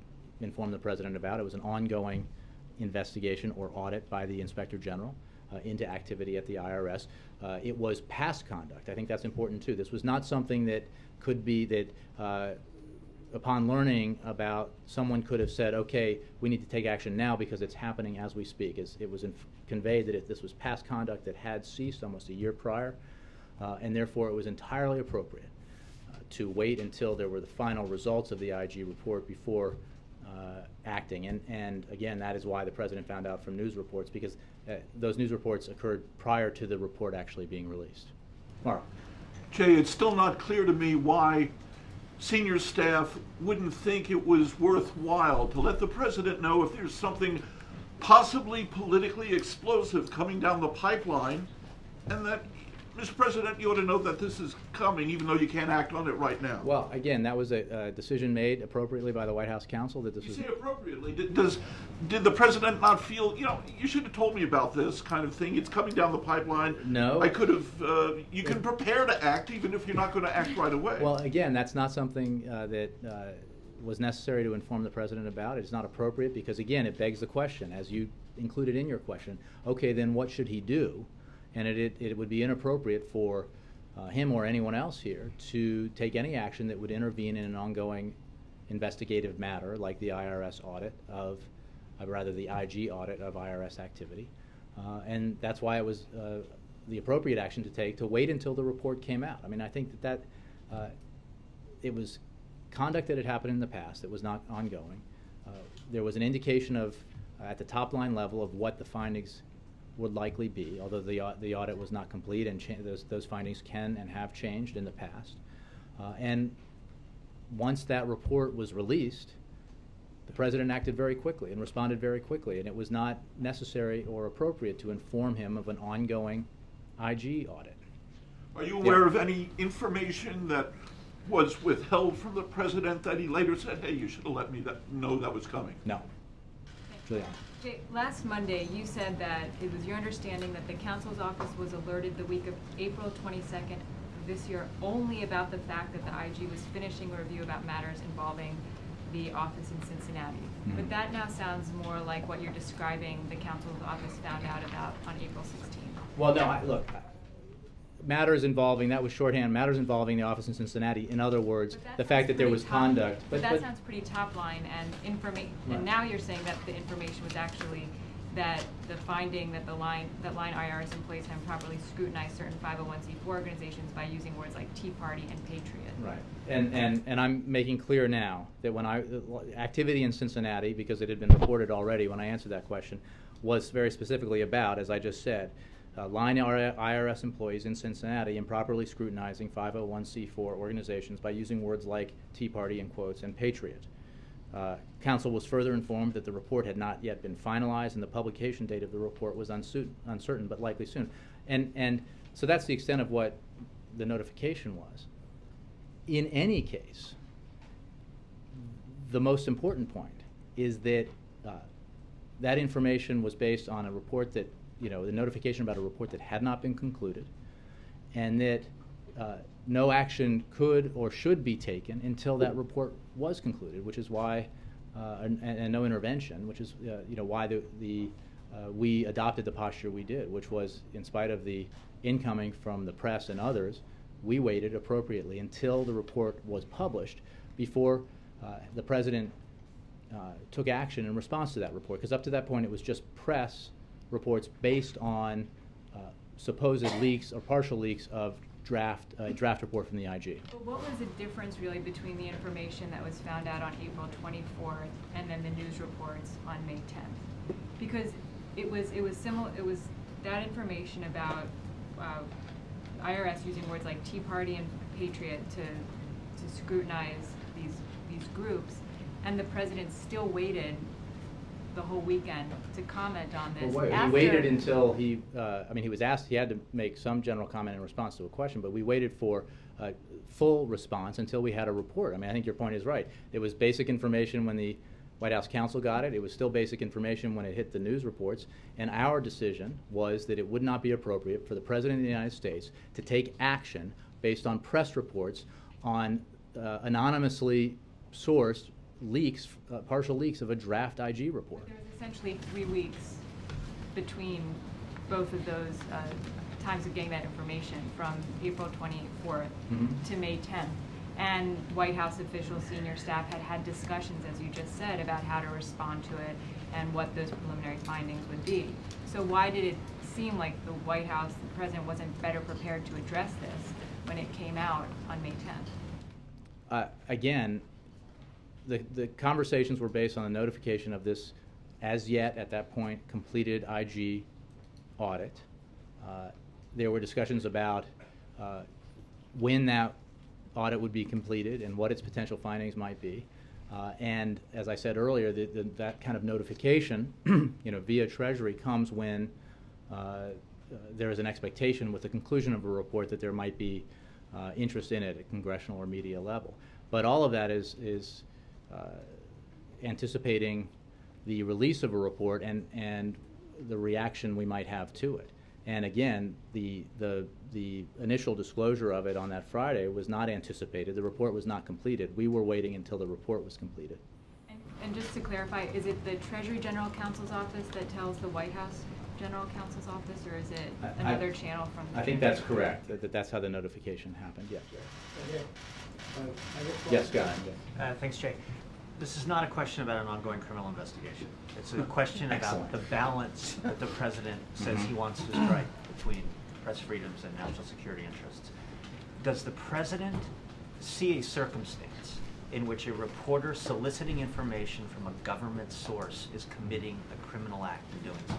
S1: inform the President about. It was an ongoing investigation or audit by the Inspector General into activity at the IRS. It was past conduct. I think that's important too. This was not something that could be that upon learning about, someone could have said, okay, we need to take action now because it's happening as we speak. It was conveyed that this was past conduct that had ceased almost a year prior, and therefore it was entirely appropriate to wait until there were the final results of the IG report before acting. And again, that is why the President found out from news reports, because those news reports occurred prior to the report actually being released. Mark.
S10: Jay, it's still not clear to me why senior staff wouldn't think it was worthwhile to let the President know if there's something possibly politically explosive coming down the pipeline, and that, Mr. President, you ought to know that this is coming, even though you can't act on it right now.
S1: Well, again, that was a decision made appropriately by the White House counsel that this was.
S10: You say appropriately. Did the President not feel, you should have told me about this kind of thing? It's coming down the pipeline.
S1: No.
S10: I could have. You can prepare to act, even if you're not going to act right away.
S1: Well, again, that's not something that was necessary to inform the President about. It's not appropriate because, again, it begs the question, as you included in your question. Okay, then what should he do? And it would be inappropriate for him or anyone else here to take any action that would intervene in an ongoing investigative matter like the IRS audit of, the IG audit of IRS activity. And that's why it was the appropriate action to take, to wait until the report came out. I mean, I think that it was conduct that had happened in the past that was not ongoing. There was an indication of, at the top line level, of what the findings would likely be, although the audit was not complete, and those findings can and have changed in the past. And once that report was released, the President acted very quickly and responded very quickly, and it was not necessary or appropriate to inform him of an ongoing IG audit.
S10: Are you aware of any information that was withheld from the President that he later said, hey, you should have let me know that was coming?
S1: No. Juliana.
S11: Jay, last Monday, you said that it was your understanding that the counsel's office was alerted the week of April 22nd of this year only about the fact that the IG was finishing a review about matters involving the office in Cincinnati. Mm-hmm. But that now sounds more like what you're describing the counsel's office found out about on April 16th.
S1: Well, no, look, matters involving, that was shorthand, matters involving the office in Cincinnati. In other words, the fact that there was conduct.
S11: But that sounds pretty top line and information.
S1: Right.
S11: And now you're saying that the information was actually that the finding that line IRS employees have improperly scrutinized certain 501c4 organizations by using words like Tea Party and Patriot.
S1: Right. And I'm making clear now that when activity in Cincinnati, because it had been reported already when I answered that question, was very specifically about, as I just said, line IRS employees in Cincinnati improperly scrutinizing 501c4 organizations by using words like Tea Party in quotes and Patriot. Council was further informed that the report had not yet been finalized and the publication date of the report was uncertain but likely soon. And so that's the extent of what the notification was. In any case, the most important point is that that information was based on a report that, the notification about a report that had not been concluded, and that no action could or should be taken until that report was concluded, which is why, and no intervention, which is why we adopted the posture we did, which was, in spite of the incoming from the press and others, we waited appropriately until the report was published before the president took action in response to that report, because up to that point it was just press reports based on supposed leaks or partial leaks of draft report from the IG.
S11: But what was the difference really between the information that was found out on April 24th and then the news reports on May 10th? Because it was similar. It was that information about IRS using words like Tea Party and Patriot to scrutinize these groups, and the president still waited the whole weekend to comment on this.
S1: Well, he waited until he was asked, he had to make some general comment in response to a question, but we waited for a full response until we had a report. I think your point is right. It was basic information when the White House counsel got it. It was still basic information when it hit the news reports. And our decision was that it would not be appropriate for the President of the United States to take action based on press reports on anonymously sourced leaks, partial leaks of a draft IG report.
S11: There was essentially 3 weeks between both of those times of getting that information, from April 24th to May 10th. And White House officials, senior staff had discussions, as you just said, about how to respond to it and what those preliminary findings would be. So why did it seem like the White House, the president, wasn't better prepared to address this when it came out on May 10th?
S1: Again, the conversations were based on the notification of this, as yet at that point, completed IG audit. There were discussions about when that audit would be completed and what its potential findings might be. And as I said earlier, that kind of notification, via Treasury, comes when there is an expectation with the conclusion of a report that there might be interest in it at congressional or media level. But all of that is anticipating the release of a report and the reaction we might have to it. And again, the initial disclosure of it on that Friday was not anticipated. The report was not completed. We were waiting until the report was completed.
S11: And just to clarify, is it the Treasury General Counsel's office that tells the White House General Counsel's office, or is it another channel from the
S1: I think that's correct, that's how the notification happened, yes. Yes, go ahead.
S12: Thanks, Jay. This is not a question about an ongoing criminal investigation. It's a question about the balance that the president says he wants to strike between press freedoms and national security interests. Does the president see a circumstance in which a reporter soliciting information from a government source is committing a criminal act in doing so?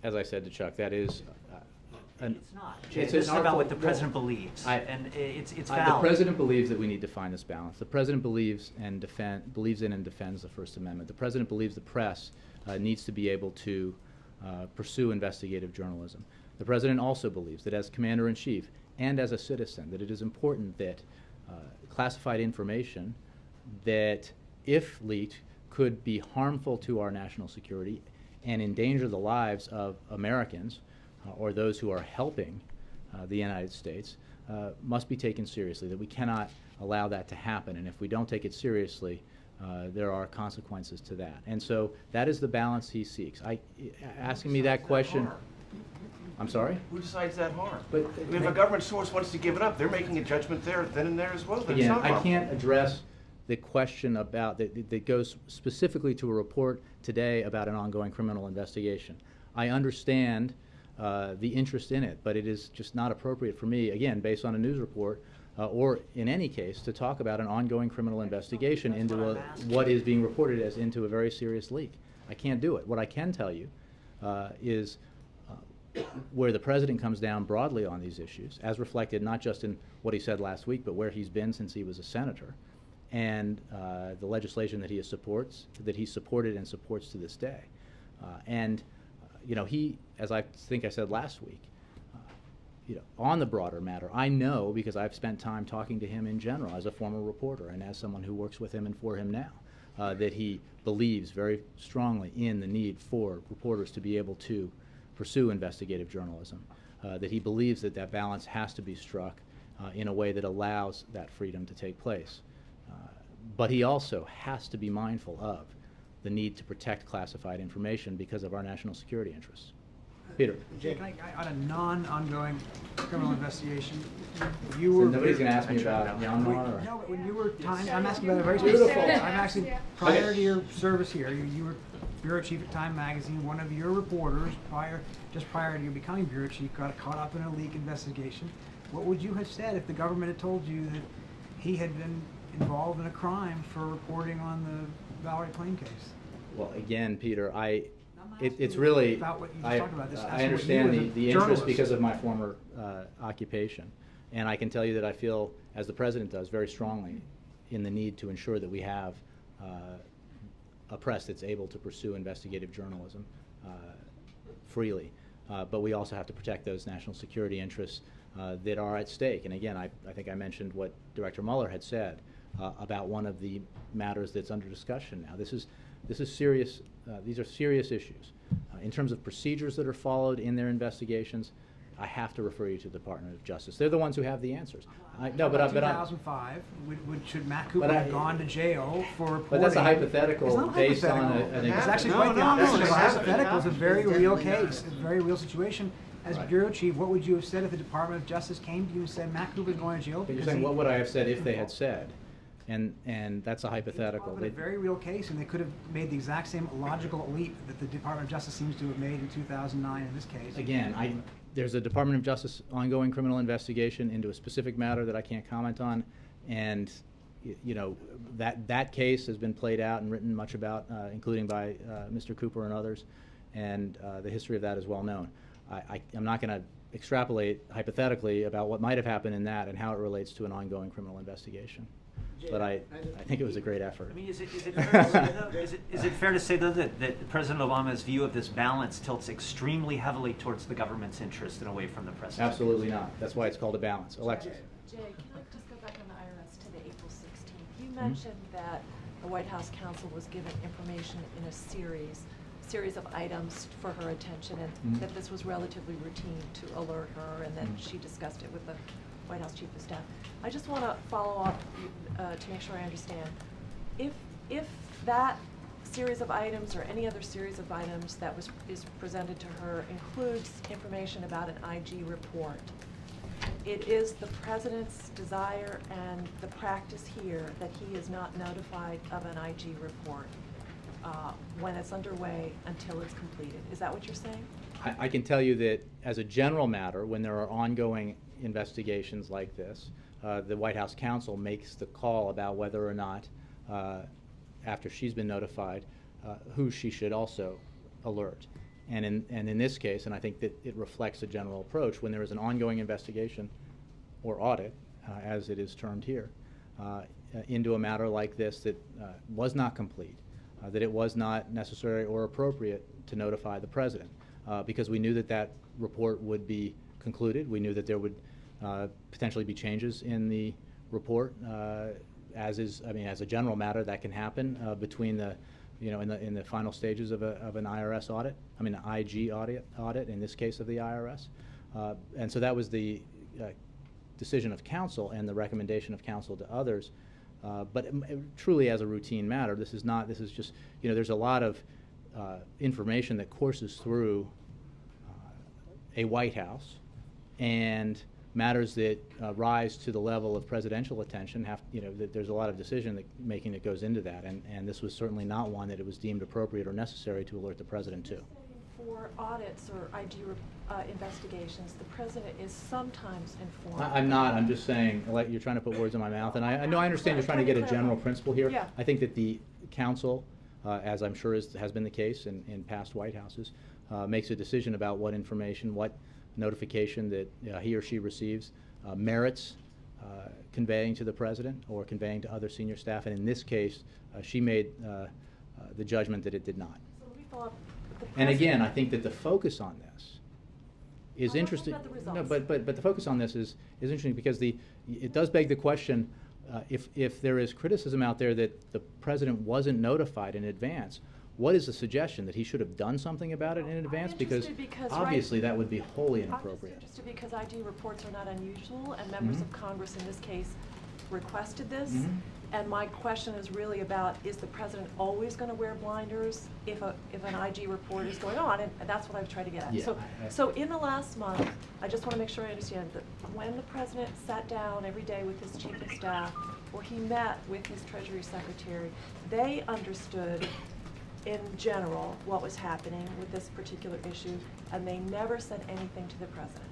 S1: As I said to Chuck, that is
S12: it's not. This is about what the president believes, and it's valid.
S1: The president believes that we need to find this balance. The president believes in and defends the First Amendment. The president believes the press needs to be able to pursue investigative journalism. The president also believes that as commander-in-chief and as a citizen, that it is important that classified information that, if leaked, could be harmful to our national security and endanger the lives of Americans or those who are helping the United States, must be taken seriously, that we cannot allow that to happen. And if we don't take it seriously, there are consequences to that. And so that is the balance he seeks. Asking me that question, I'm sorry?
S7: Who decides that harm?
S1: But
S7: if a government source wants to give it up, they're making a judgment there, then and there as well.
S1: Again, I can't address the question about that goes specifically to a report today about an ongoing criminal investigation. I understand the interest in it, but it is just not appropriate for me, again, based on a news report, or in any case, to talk about an ongoing criminal investigation into what is being reported as into a very serious leak. I can't do it. What I can tell you is where the president comes down broadly on these issues, as reflected not just in what he said last week, but where he's been since he was a senator, and the legislation that he supported and supports to this day. You know, he, as I think I said last week, you know, on the broader matter, I know, because I've spent time talking to him in general as a former reporter and as someone who works with him and for him now, that he believes very strongly in the need for reporters to be able to pursue investigative journalism, that he believes that that balance has to be struck in a way that allows that freedom to take place. But he also has to be mindful of the need to protect classified information because of our national security interests. Peter.
S13: Jake, on a non-ongoing criminal investigation, you were...
S1: So nobody's going to ask me about Myanmar?
S13: No, but when you were I'm asking about a very specific... I'm asking, prior to your service here, you were bureau chief at Time Magazine. One of your reporters, just prior to you becoming bureau chief, got caught up in a leak investigation. What would you have said if the government had told you that he had been involved in a crime for reporting on the Valerie Plame case?
S1: Well, again, Peter, it's really, I understand the interest because of my former occupation. And I can tell you that I feel, as the president does, very strongly in the need to ensure that we have a press that's able to pursue investigative journalism freely. But we also have to protect those national security interests that are at stake. And again, I think I mentioned what Director Mueller had said about one of the matters that's under discussion now. This is serious. These are serious issues. In terms of procedures that are followed in their investigations, I have to refer you to the Department of Justice. They're the ones who have the answers.
S13: No, but 2005, should Matt Cooper have gone to jail for reporting?
S1: But that's a hypothetical based on
S13: It's actually quite the opposite of a hypothetical. It's a very real case, a very real situation. As bureau chief, what would you have said if the Department of Justice came to you and said Matt Cooper's going to jail?
S1: But you're saying, what would I have said if they had said? And that's a hypothetical.
S13: It's a very real case, and they could have made the exact same logical leap that the Department of Justice seems to have made in 2009 in this case.
S1: Again, there's a Department of Justice ongoing criminal investigation into a specific matter that I can't comment on, and you know that case has been played out and written much about, including by Mr. Cooper and others, and the history of that is well known. I'm not going to extrapolate hypothetically about what might have happened in that and how it relates to an ongoing criminal investigation. But I think it was a great effort.
S12: I mean, is it fair to say, though, that President Obama's view of this balance tilts extremely heavily towards the government's interest and away from the press?
S1: Absolutely not. That's why it's called a balance. Alexis.
S14: Jay, can I just go back on the IRS to the April 16th? You mentioned that the White House counsel was given information in a series of items for her attention, and that this was relatively routine to alert her, and then she discussed it with the White House Chief of Staff. I just want to follow up to make sure I understand. If that series of items or any other series of items that is presented to her includes information about an IG report, it is the President's desire and the practice here that he is not notified of an IG report when it's underway until it's completed. Is that what you're saying?
S1: I can tell you that as a general matter, when there are ongoing investigations like this, the White House counsel makes the call about whether or not, after she's been notified, who she should also alert. And in this case, and I think that it reflects a general approach, when there is an ongoing investigation or audit, as it is termed here, into a matter like this that was not complete, that it was not necessary or appropriate to notify the President, because we knew that that report would be concluded. We knew that there would potentially be changes in the report, as a general matter that can happen between the, in the final stages of an IRS audit. An IG audit in this case of the IRS, and so that was the decision of counsel and the recommendation of counsel to others. But truly, as a routine matter, this is not. This is just, there's a lot of information that courses through a White House, and matters that rise to the level of presidential attention there's a lot of decision making that goes into that, and this was certainly not one that it was deemed appropriate or necessary to alert the president to.
S14: For audits or IG investigations, the president is sometimes informed.
S1: I'm not. I'm just saying, like, you're trying to put words in my mouth, and I know I understand you're trying to get a general principle here.
S14: Yeah.
S1: I think that the council, as I'm sure has been the case in past White Houses, makes a decision about what information, what notification that he or she receives merits conveying to the president or conveying to other senior staff, and in this case, she made the judgment that it did not.
S14: So let me follow up.
S1: And again, I think that the focus on this is interesting.
S14: About the results.
S1: No, but the focus on this is interesting because it does beg the question: if there is criticism out there that the president wasn't notified in advance, what is the suggestion that he should have done something about it in advance? Because obviously that would be wholly inappropriate.
S14: I'm just interested because IG reports are not unusual, and members of Congress in this case requested this. And my question is really about, is the president always going to wear blinders if an IG report is going on? And that's what I've tried to get at.
S1: Yeah,
S14: so in the last month, I just want to make sure I understand that when the president sat down every day with his chief of staff, or he met with his Treasury Secretary, they understood in general what was happening with this particular issue, and they never said anything to the president.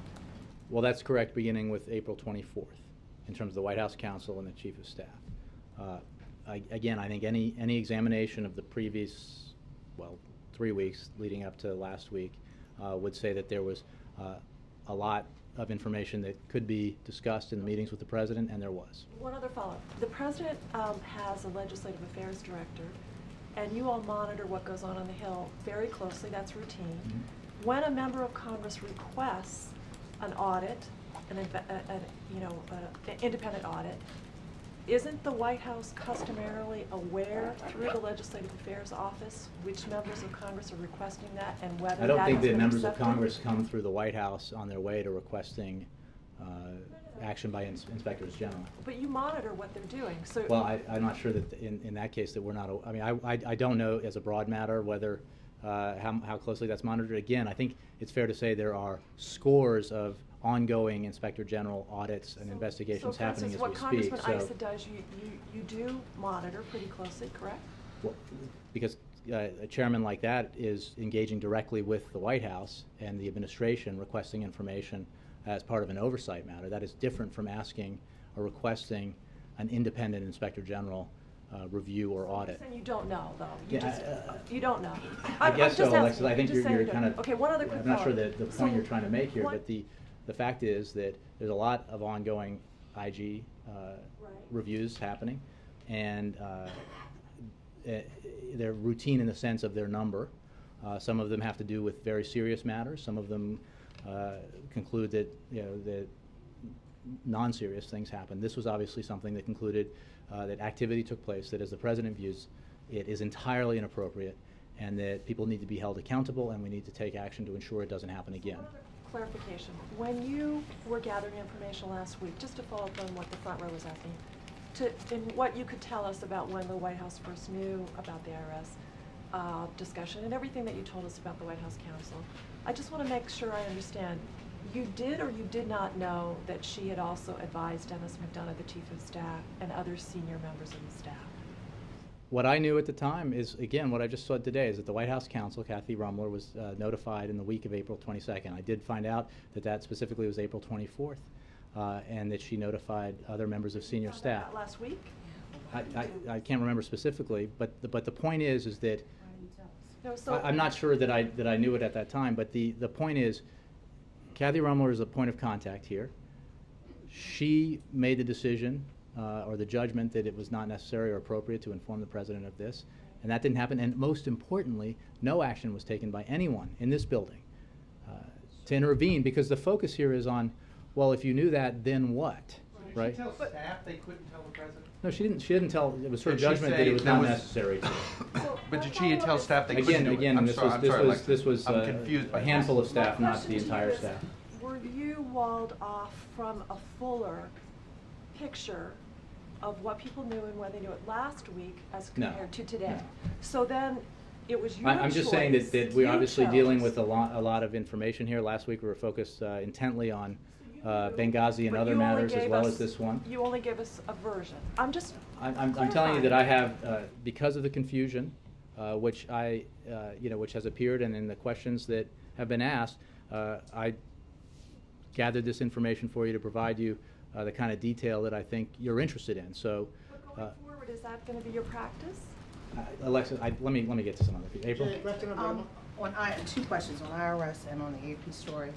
S1: Well, that's correct, beginning with April 24th, in terms of the White House counsel and the chief of staff. Again, I think any examination of the previous, 3 weeks leading up to last week would say that there was a lot of information that could be discussed in the meetings with the president, and there was.
S14: One other follow-up. The president has a legislative affairs director, and you all monitor what goes on the Hill very closely. That's routine. When a member of Congress requests an audit, an independent audit, isn't the White House customarily aware through the Legislative Affairs Office which members of Congress are requesting that and whether
S1: I don't
S14: that
S1: think
S14: has
S1: that
S14: been
S1: members of
S14: accepted?
S1: Congress come through the White House on their way to requesting action by inspectors general.
S14: But you monitor what they're doing. So
S1: Well, I'm not sure that in that case that we're not. I mean, I don't know as a broad matter whether how closely that's monitored. Again, I think it's fair to say there are scores of ongoing inspector general audits and investigations happening as we speak.
S14: So, for instance, what Congressman Issa does, you do monitor pretty closely, correct?
S1: Well, because a chairman like that is engaging directly with the White House and the administration, requesting information as part of an oversight matter. That is different from asking or requesting an independent inspector general review or audit.
S14: And you don't know, though.
S1: Yeah,
S14: You don't know.
S1: I guess so, Alexis. I think
S14: just
S1: you're
S14: saying
S1: kind of.
S14: Okay, one other quick
S1: I'm not sure
S14: follow-up.
S1: the point you're trying to make here,
S14: what-
S1: but the fact is that there's a lot of ongoing IG reviews happening, and they're routine in the sense of their number. Some of them have to do with very serious matters. Some of them conclude that that non-serious things happen. This was obviously something that concluded that activity took place that, as the president views it, is entirely inappropriate, and that people need to be held accountable, and we need to take action to ensure it doesn't happen again.
S14: Clarification. When you were gathering information last week, just to follow up on what the front row was asking, in what you could tell us about when the White House first knew about the IRS discussion and everything that you told us about the White House counsel, I just want to make sure I understand. You did or you did not know that she had also advised Dennis McDonough, the chief of staff, and other senior members of the staff?
S1: What I knew at the time is, again, what I just said today, is that the White House counsel, Kathy Rumler, was notified in the week of April 22nd. I did find out that specifically was April 24th, and that she notified other members of senior staff.
S14: Last week?
S1: I can't remember specifically, but the point is that
S14: No, so
S1: I'm not sure that I knew it at that time, but the point is, Kathy Rumler is a point of contact here. She made the decision or the judgment that it was not necessary or appropriate to inform the president of this, and that didn't happen. And most importantly, no action was taken by anyone in this building to intervene, because the focus here is on, well, if you knew that, then what, right?
S9: Did she tell staff they couldn't tell the president?
S1: No, she didn't. She didn't tell. It was her
S9: Did she
S1: judgment that
S9: say
S1: it was
S9: there
S1: not
S9: was-
S1: necessary to.
S9: But did she tell staff they couldn't do it?
S1: Again,
S9: I'm
S1: this
S9: sorry,
S1: was
S9: I'm sorry, Alexis.
S1: this was
S9: I'm confused by
S1: a handful of
S9: this.
S1: staff,
S14: My
S1: not the
S14: question to
S1: entire
S14: you is,
S1: staff.
S14: were you walled off from a fuller picture of what people knew and when they knew it last week as
S1: No.
S14: compared to today?
S1: No.
S14: So then, it was your
S1: I'm just saying that
S14: choice.
S1: we're
S14: You
S1: obviously
S14: chose.
S1: dealing with a lot of information here. Last week we were focused intently on Benghazi and
S14: But
S1: other
S14: you only
S1: matters, as
S14: gave
S1: well
S14: us-
S1: as this one.
S14: You only gave us a version. I'm just
S1: I'm telling you that I have, because of the confusion, which which has appeared, and in the questions that have been asked, I gathered this information for you to provide you the kind of detail that I think you're interested in. So,
S14: But going forward, is that going to be your practice?
S1: Alexa, let me get to some other people. April?
S15: Two questions on IRS and on the AP story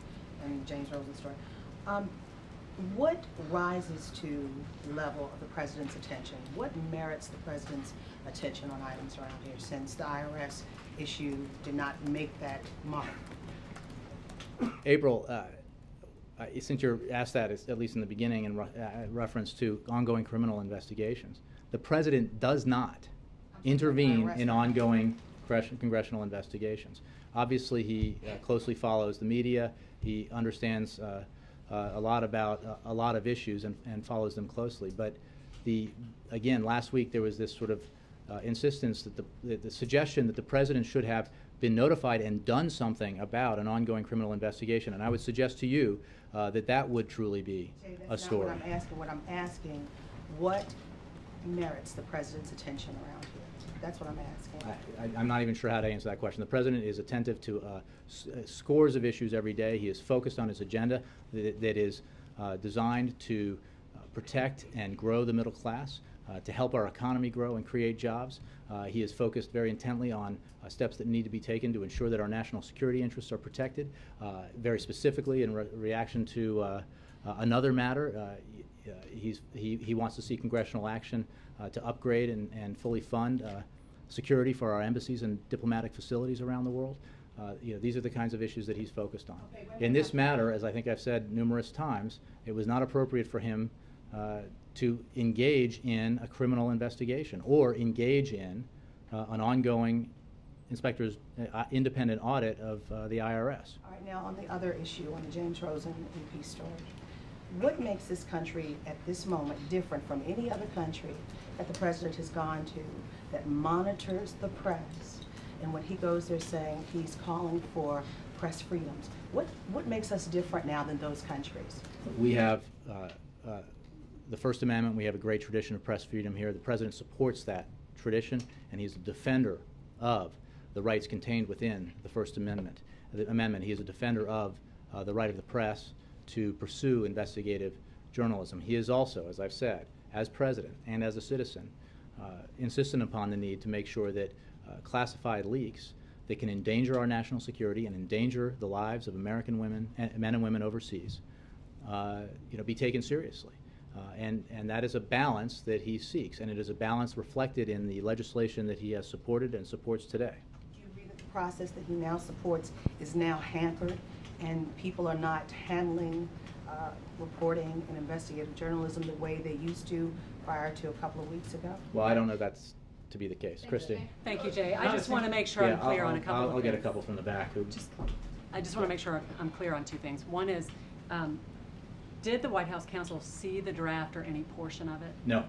S15: and James Rosen story. What rises to the level of the president's attention? What merits the president's attention on items around here, since the IRS issue did not make that mark?
S1: April, since you're asked that, at least in the beginning, in reference to ongoing criminal investigations, the president does not intervene in ongoing congressional investigations. Obviously, he closely follows the media. He understands a lot about a lot of issues and follows them closely. But again, last week there was this sort of insistence that the suggestion that the president should have been notified and done something about an ongoing criminal investigation. And I would suggest to you that would truly be a story.
S15: That's not what I'm asking. What I'm asking, what merits the president's attention around here? That's what I'm asking.
S1: I'm not even sure how to answer that question. The president is attentive to scores of issues every day. He is focused on his agenda that is designed to protect and grow the middle class, to help our economy grow and create jobs. He is focused very intently on steps that need to be taken to ensure that our national security interests are protected. Very specifically, in reaction to another matter, he wants to see congressional action to upgrade and fully fund security for our embassies and diplomatic facilities around the world. These are the kinds of issues that he's focused on. In this matter, as I think I've said numerous times, it was not appropriate for him to engage in a criminal investigation or engage in an ongoing inspector's independent audit of the IRS.
S15: All right, now on the other issue, on the James Rosen EP story, what makes this country at this moment different from any other country that the president has gone to that monitors the press, and when he goes there saying he's calling for press freedoms? What makes us different now than those countries?
S1: We have the First Amendment. We have a great tradition of press freedom here. The president supports that tradition, and he's a defender of the rights contained within the First Amendment. He is a defender of the right of the press to pursue investigative journalism. He is also, as I've said, as president and as a citizen, insistent upon the need to make sure that classified leaks that can endanger our national security and endanger the lives of American women, men and women overseas, be taken seriously. And that is a balance that he seeks, and it is a balance reflected in the legislation that he has supported and supports today.
S15: Do you agree that the process that he now supports is now hampered, and people are not handling reporting and investigative journalism the way they used to prior to a couple of weeks ago?
S1: Well, I don't know that's to be the case. Christy?
S16: Thank you, Jay. I just want to make sure I'm clear on a couple of things.
S1: I'll get a couple from the back.
S16: I just want to make sure I'm clear on two things. One is, did the White House counsel see the draft or any portion of it?
S1: No.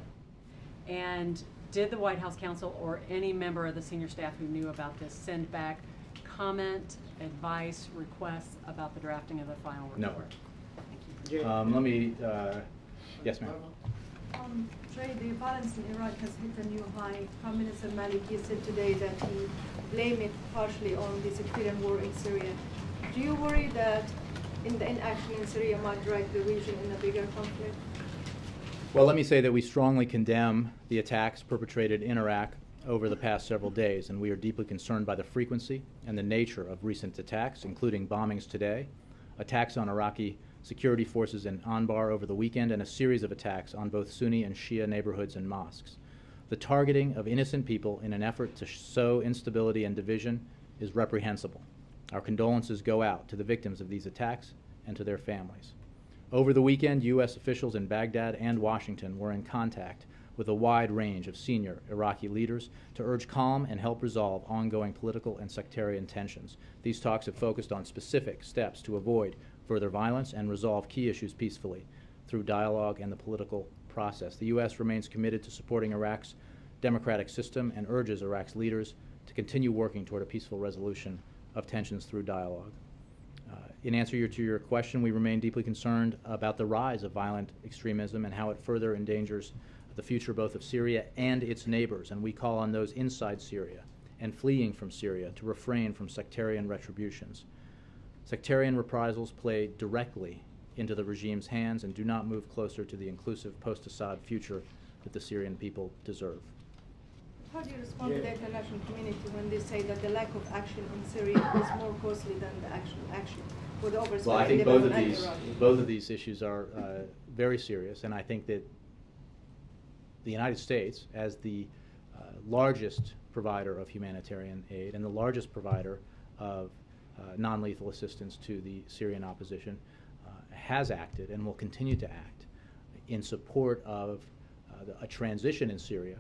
S16: And did the White House counsel or any member of the senior staff who knew about this send back comment, advice, requests about the drafting of the final report?
S1: No.
S16: Thank you.
S1: Let me, yes, ma'am.
S17: Trey, the violence in Iraq has hit a new high. Prime Minister Maliki said today that he blamed it partially on the sectarian war in Syria. Do you worry that in the inaction in Syria might drag the region in a bigger conflict?
S1: Well, let me say that we strongly condemn the attacks perpetrated in Iraq over the past several days, and we are deeply concerned by the frequency and the nature of recent attacks, including bombings today, attacks on Iraqi security forces in Anbar over the weekend, and a series of attacks on both Sunni and Shia neighborhoods and mosques. The targeting of innocent people in an effort to sow instability and division is reprehensible. Our condolences go out to the victims of these attacks and to their families. Over the weekend, U.S. officials in Baghdad and Washington were in contact with a wide range of senior Iraqi leaders to urge calm and help resolve ongoing political and sectarian tensions. These talks have focused on specific steps to avoid further violence and resolve key issues peacefully through dialogue and the political process. The U.S. remains committed to supporting Iraq's democratic system and urges Iraq's leaders to continue working toward a peaceful resolution of tensions through dialogue. In answer to your question, we remain deeply concerned about the rise of violent extremism and how it further endangers the future both of Syria and its neighbors, and we call on those inside Syria and fleeing from Syria to refrain from sectarian retributions. Sectarian reprisals play directly into the regime's hands and do not move closer to the inclusive post-Assad future that the Syrian people deserve.
S17: How do you respond to the international community when they say that the lack of action in Syria is more costly than the actual action? With overspending
S1: Well, I think
S17: Lebanon and Iraq?
S1: both of these issues are very serious, and I think that the United States, as the largest provider of humanitarian aid and the largest provider of non-lethal assistance to the Syrian opposition, has acted and will continue to act in support of a transition in Syria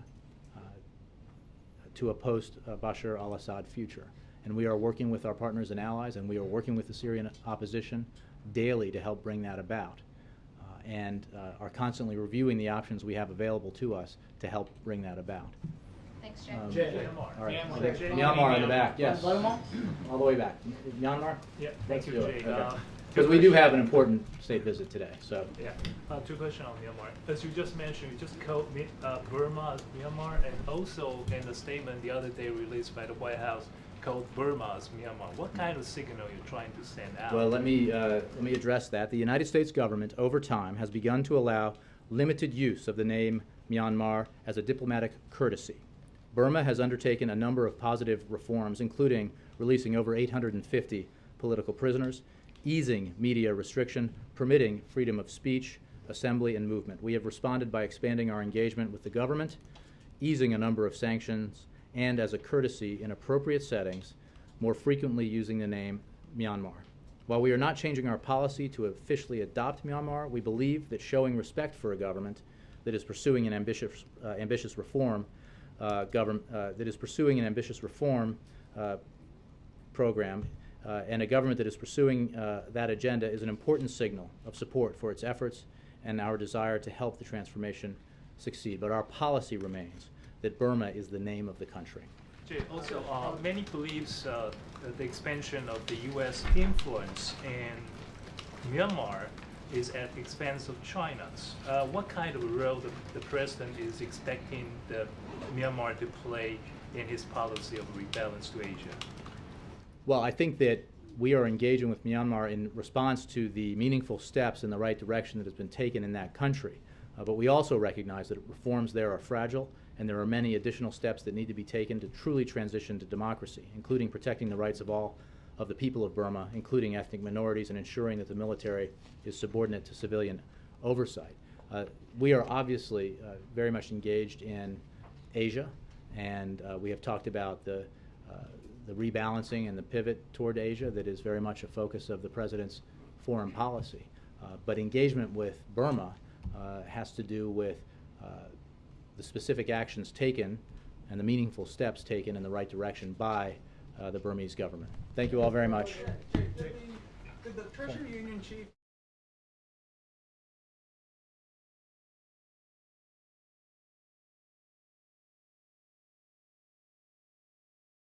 S1: to a post-Bashar al-Assad future. And we are working with our partners and allies, and we are working with the Syrian opposition daily to help bring that about, and are constantly reviewing the options we have available to us to help bring that about.
S2: Thanks, Jay.
S1: Myanmar. All right. Myanmar in the back, yes. All the way back. Myanmar?
S18: Yeah,
S1: Let's
S18: thank you,
S1: do it.
S18: Jay.
S1: Okay. Because we do have an important state visit today, so.
S18: Yeah, two questions on Myanmar. As you just mentioned, you just called Burma as Myanmar, and also in the statement the other day released by the White House called Burma as Myanmar. What kind of signal are you trying to send out?
S1: Well, let me address that. The United States government, over time, has begun to allow limited use of the name Myanmar as a diplomatic courtesy. Burma has undertaken a number of positive reforms, including releasing over 850 political prisoners, easing media restriction, permitting freedom of speech, assembly, and movement. We have responded by expanding our engagement with the government, easing a number of sanctions, and as a courtesy in appropriate settings, more frequently using the name Myanmar. While we are not changing our policy to officially adopt Myanmar, we believe that showing respect for a government that is pursuing an ambitious reform program and a government that is pursuing that agenda is an important signal of support for its efforts and our desire to help the transformation succeed. But our policy remains that Burma is the name of the country.
S18: Jay, also, many believes the expansion of the U.S. influence in Myanmar is at the expense of China's. What kind of role the president is expecting the Myanmar to play in his policy of rebalance to Asia?
S1: Well, I think that we are engaging with Myanmar in response to the meaningful steps in the right direction that has been taken in that country. But we also recognize that reforms there are fragile, and there are many additional steps that need to be taken to truly transition to democracy, including protecting the rights of all of the people of Burma, including ethnic minorities, and ensuring that the military is subordinate to civilian oversight. We are obviously very much engaged in Asia, and we have talked about the rebalancing and the pivot toward Asia that is very much a focus of the President's foreign policy. But engagement with Burma has to do with the specific actions taken and the meaningful steps taken in the right direction by the Burmese government. Thank you all very much.
S13: Did the Treasury Union Chief